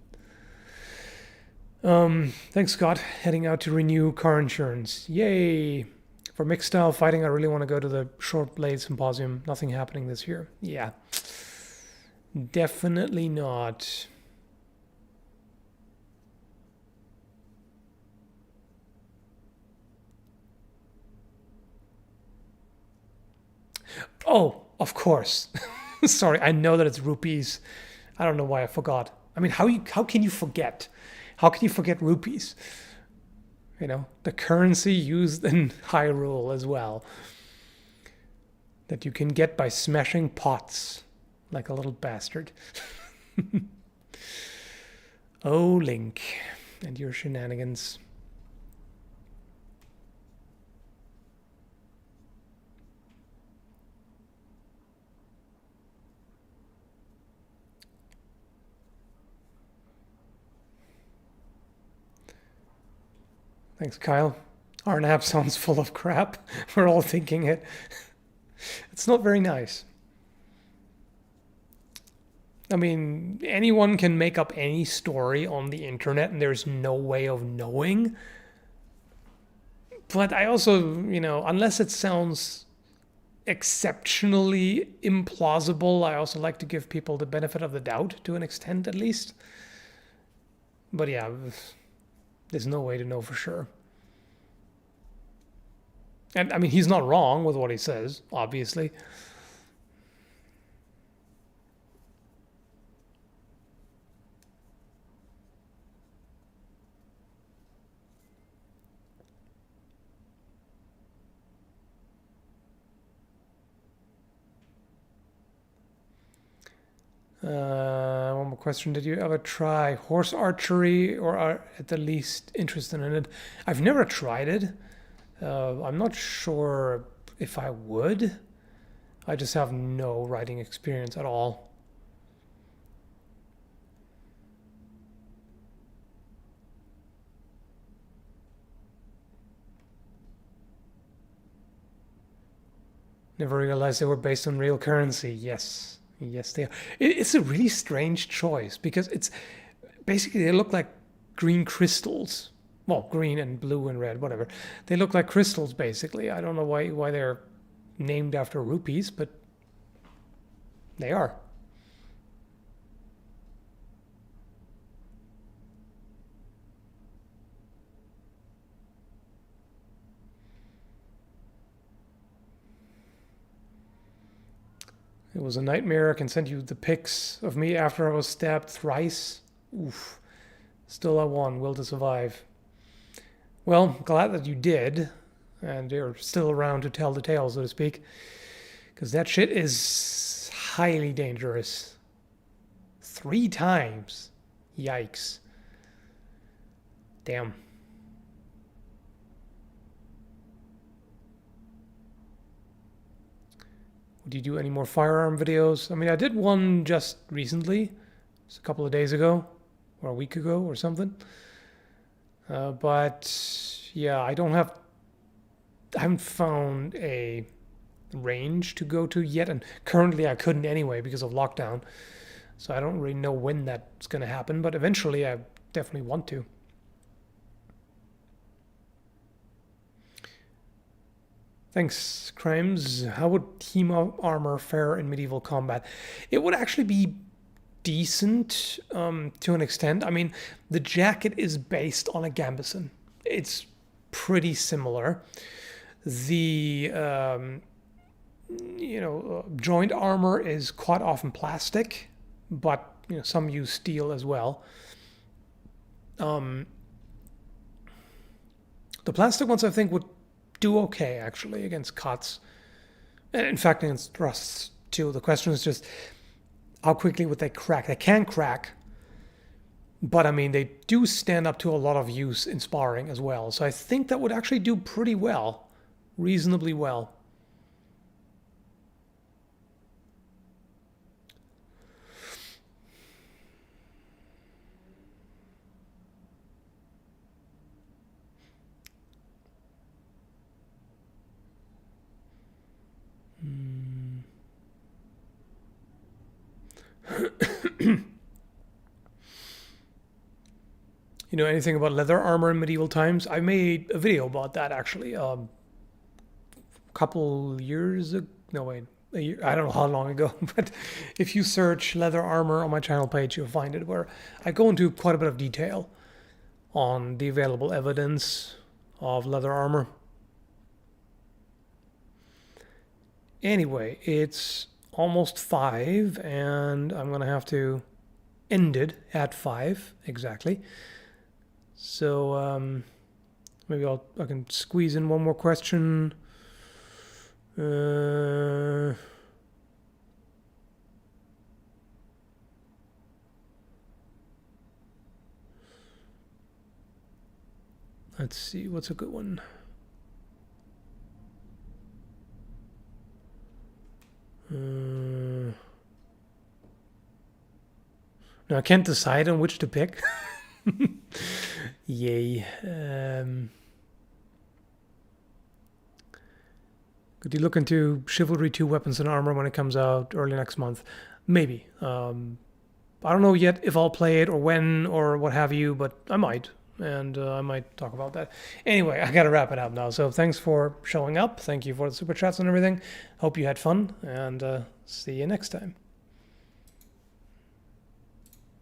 Thanks, Scott. Heading out to renew car insurance. Yay! For mixed style fighting, I really want to go to the Short Blade Symposium. Nothing happening this year. Yeah, definitely not. Oh, of course. Sorry, I know that it's rupees. I don't know why I forgot. I mean, how can you forget? How can you forget rupees? You know, the currency used in Hyrule as well. That you can get by smashing pots. like a little bastard. Oh, Link, and your shenanigans. Thanks, Kyle. Our nap sounds full of crap. We're all thinking it. It's not very nice. I mean, anyone can make up any story on the internet and there's no way of knowing. But I also, unless it sounds exceptionally implausible, I also like to give people the benefit of the doubt to an extent at least. But yeah, there's no way to know for sure. And I mean, he's not wrong with what he says, obviously. One more question. Did you ever try horse archery or are at the least interested in it? I've never tried it. I'm not sure if I would. I just have no riding experience at all. Never realized they were based on real currency. Yes. Yes, they are. It's a really strange choice because it's basically they look like green crystals. Well, green and blue and red, whatever. They look like crystals, basically. I don't know why they're named after rupees, but they are. It was a nightmare. I can send you the pics of me after I was stabbed thrice. Oof. Still I won. Will to survive. Well, glad that you did. And you're still around to tell the tale, so to speak. Because that shit is highly dangerous. 3 times. Yikes. Damn. Would you do any more firearm videos? I mean, I did one just recently. It's a couple of days ago. Or a week ago or something. But yeah, I haven't found a range to go to yet. And currently I couldn't anyway because of lockdown. So I don't really know when that's going to happen. But eventually I definitely want to. Thanks, Crimes. How would HEMA armor fare in medieval combat? It would actually be decent to an extent. I mean, the jacket is based on a gambeson. It's pretty similar. The joint armor is quite often plastic, but some use steel as well. The plastic ones I think would do okay actually against cuts, and in fact against thrusts too. The question is just how quickly would they crack? They can crack, but I mean they do stand up to a lot of use in sparring as well. So I think that would actually do pretty well, reasonably well. Anything about leather armor in medieval times? I made a video about that actually a couple years ago. No, wait, a year. I don't know how long ago, but if you search leather armor on my channel page, you'll find it, where I go into quite a bit of detail on the available evidence of leather armor. Anyway, it's almost 5 and I'm gonna have to end it at 5 exactly. So maybe I can squeeze in one more question. Let's see, what's a good one? No, I can't decide on which to pick. Yay. Could you look into Chivalry 2 Weapons and Armor when it comes out early next month? Maybe. I don't know yet if I'll play it or when or what have you, but I might. And I might talk about that. Anyway, I gotta wrap it up now. So thanks for showing up. Thank you for the super chats and everything. Hope you had fun, and see you next time.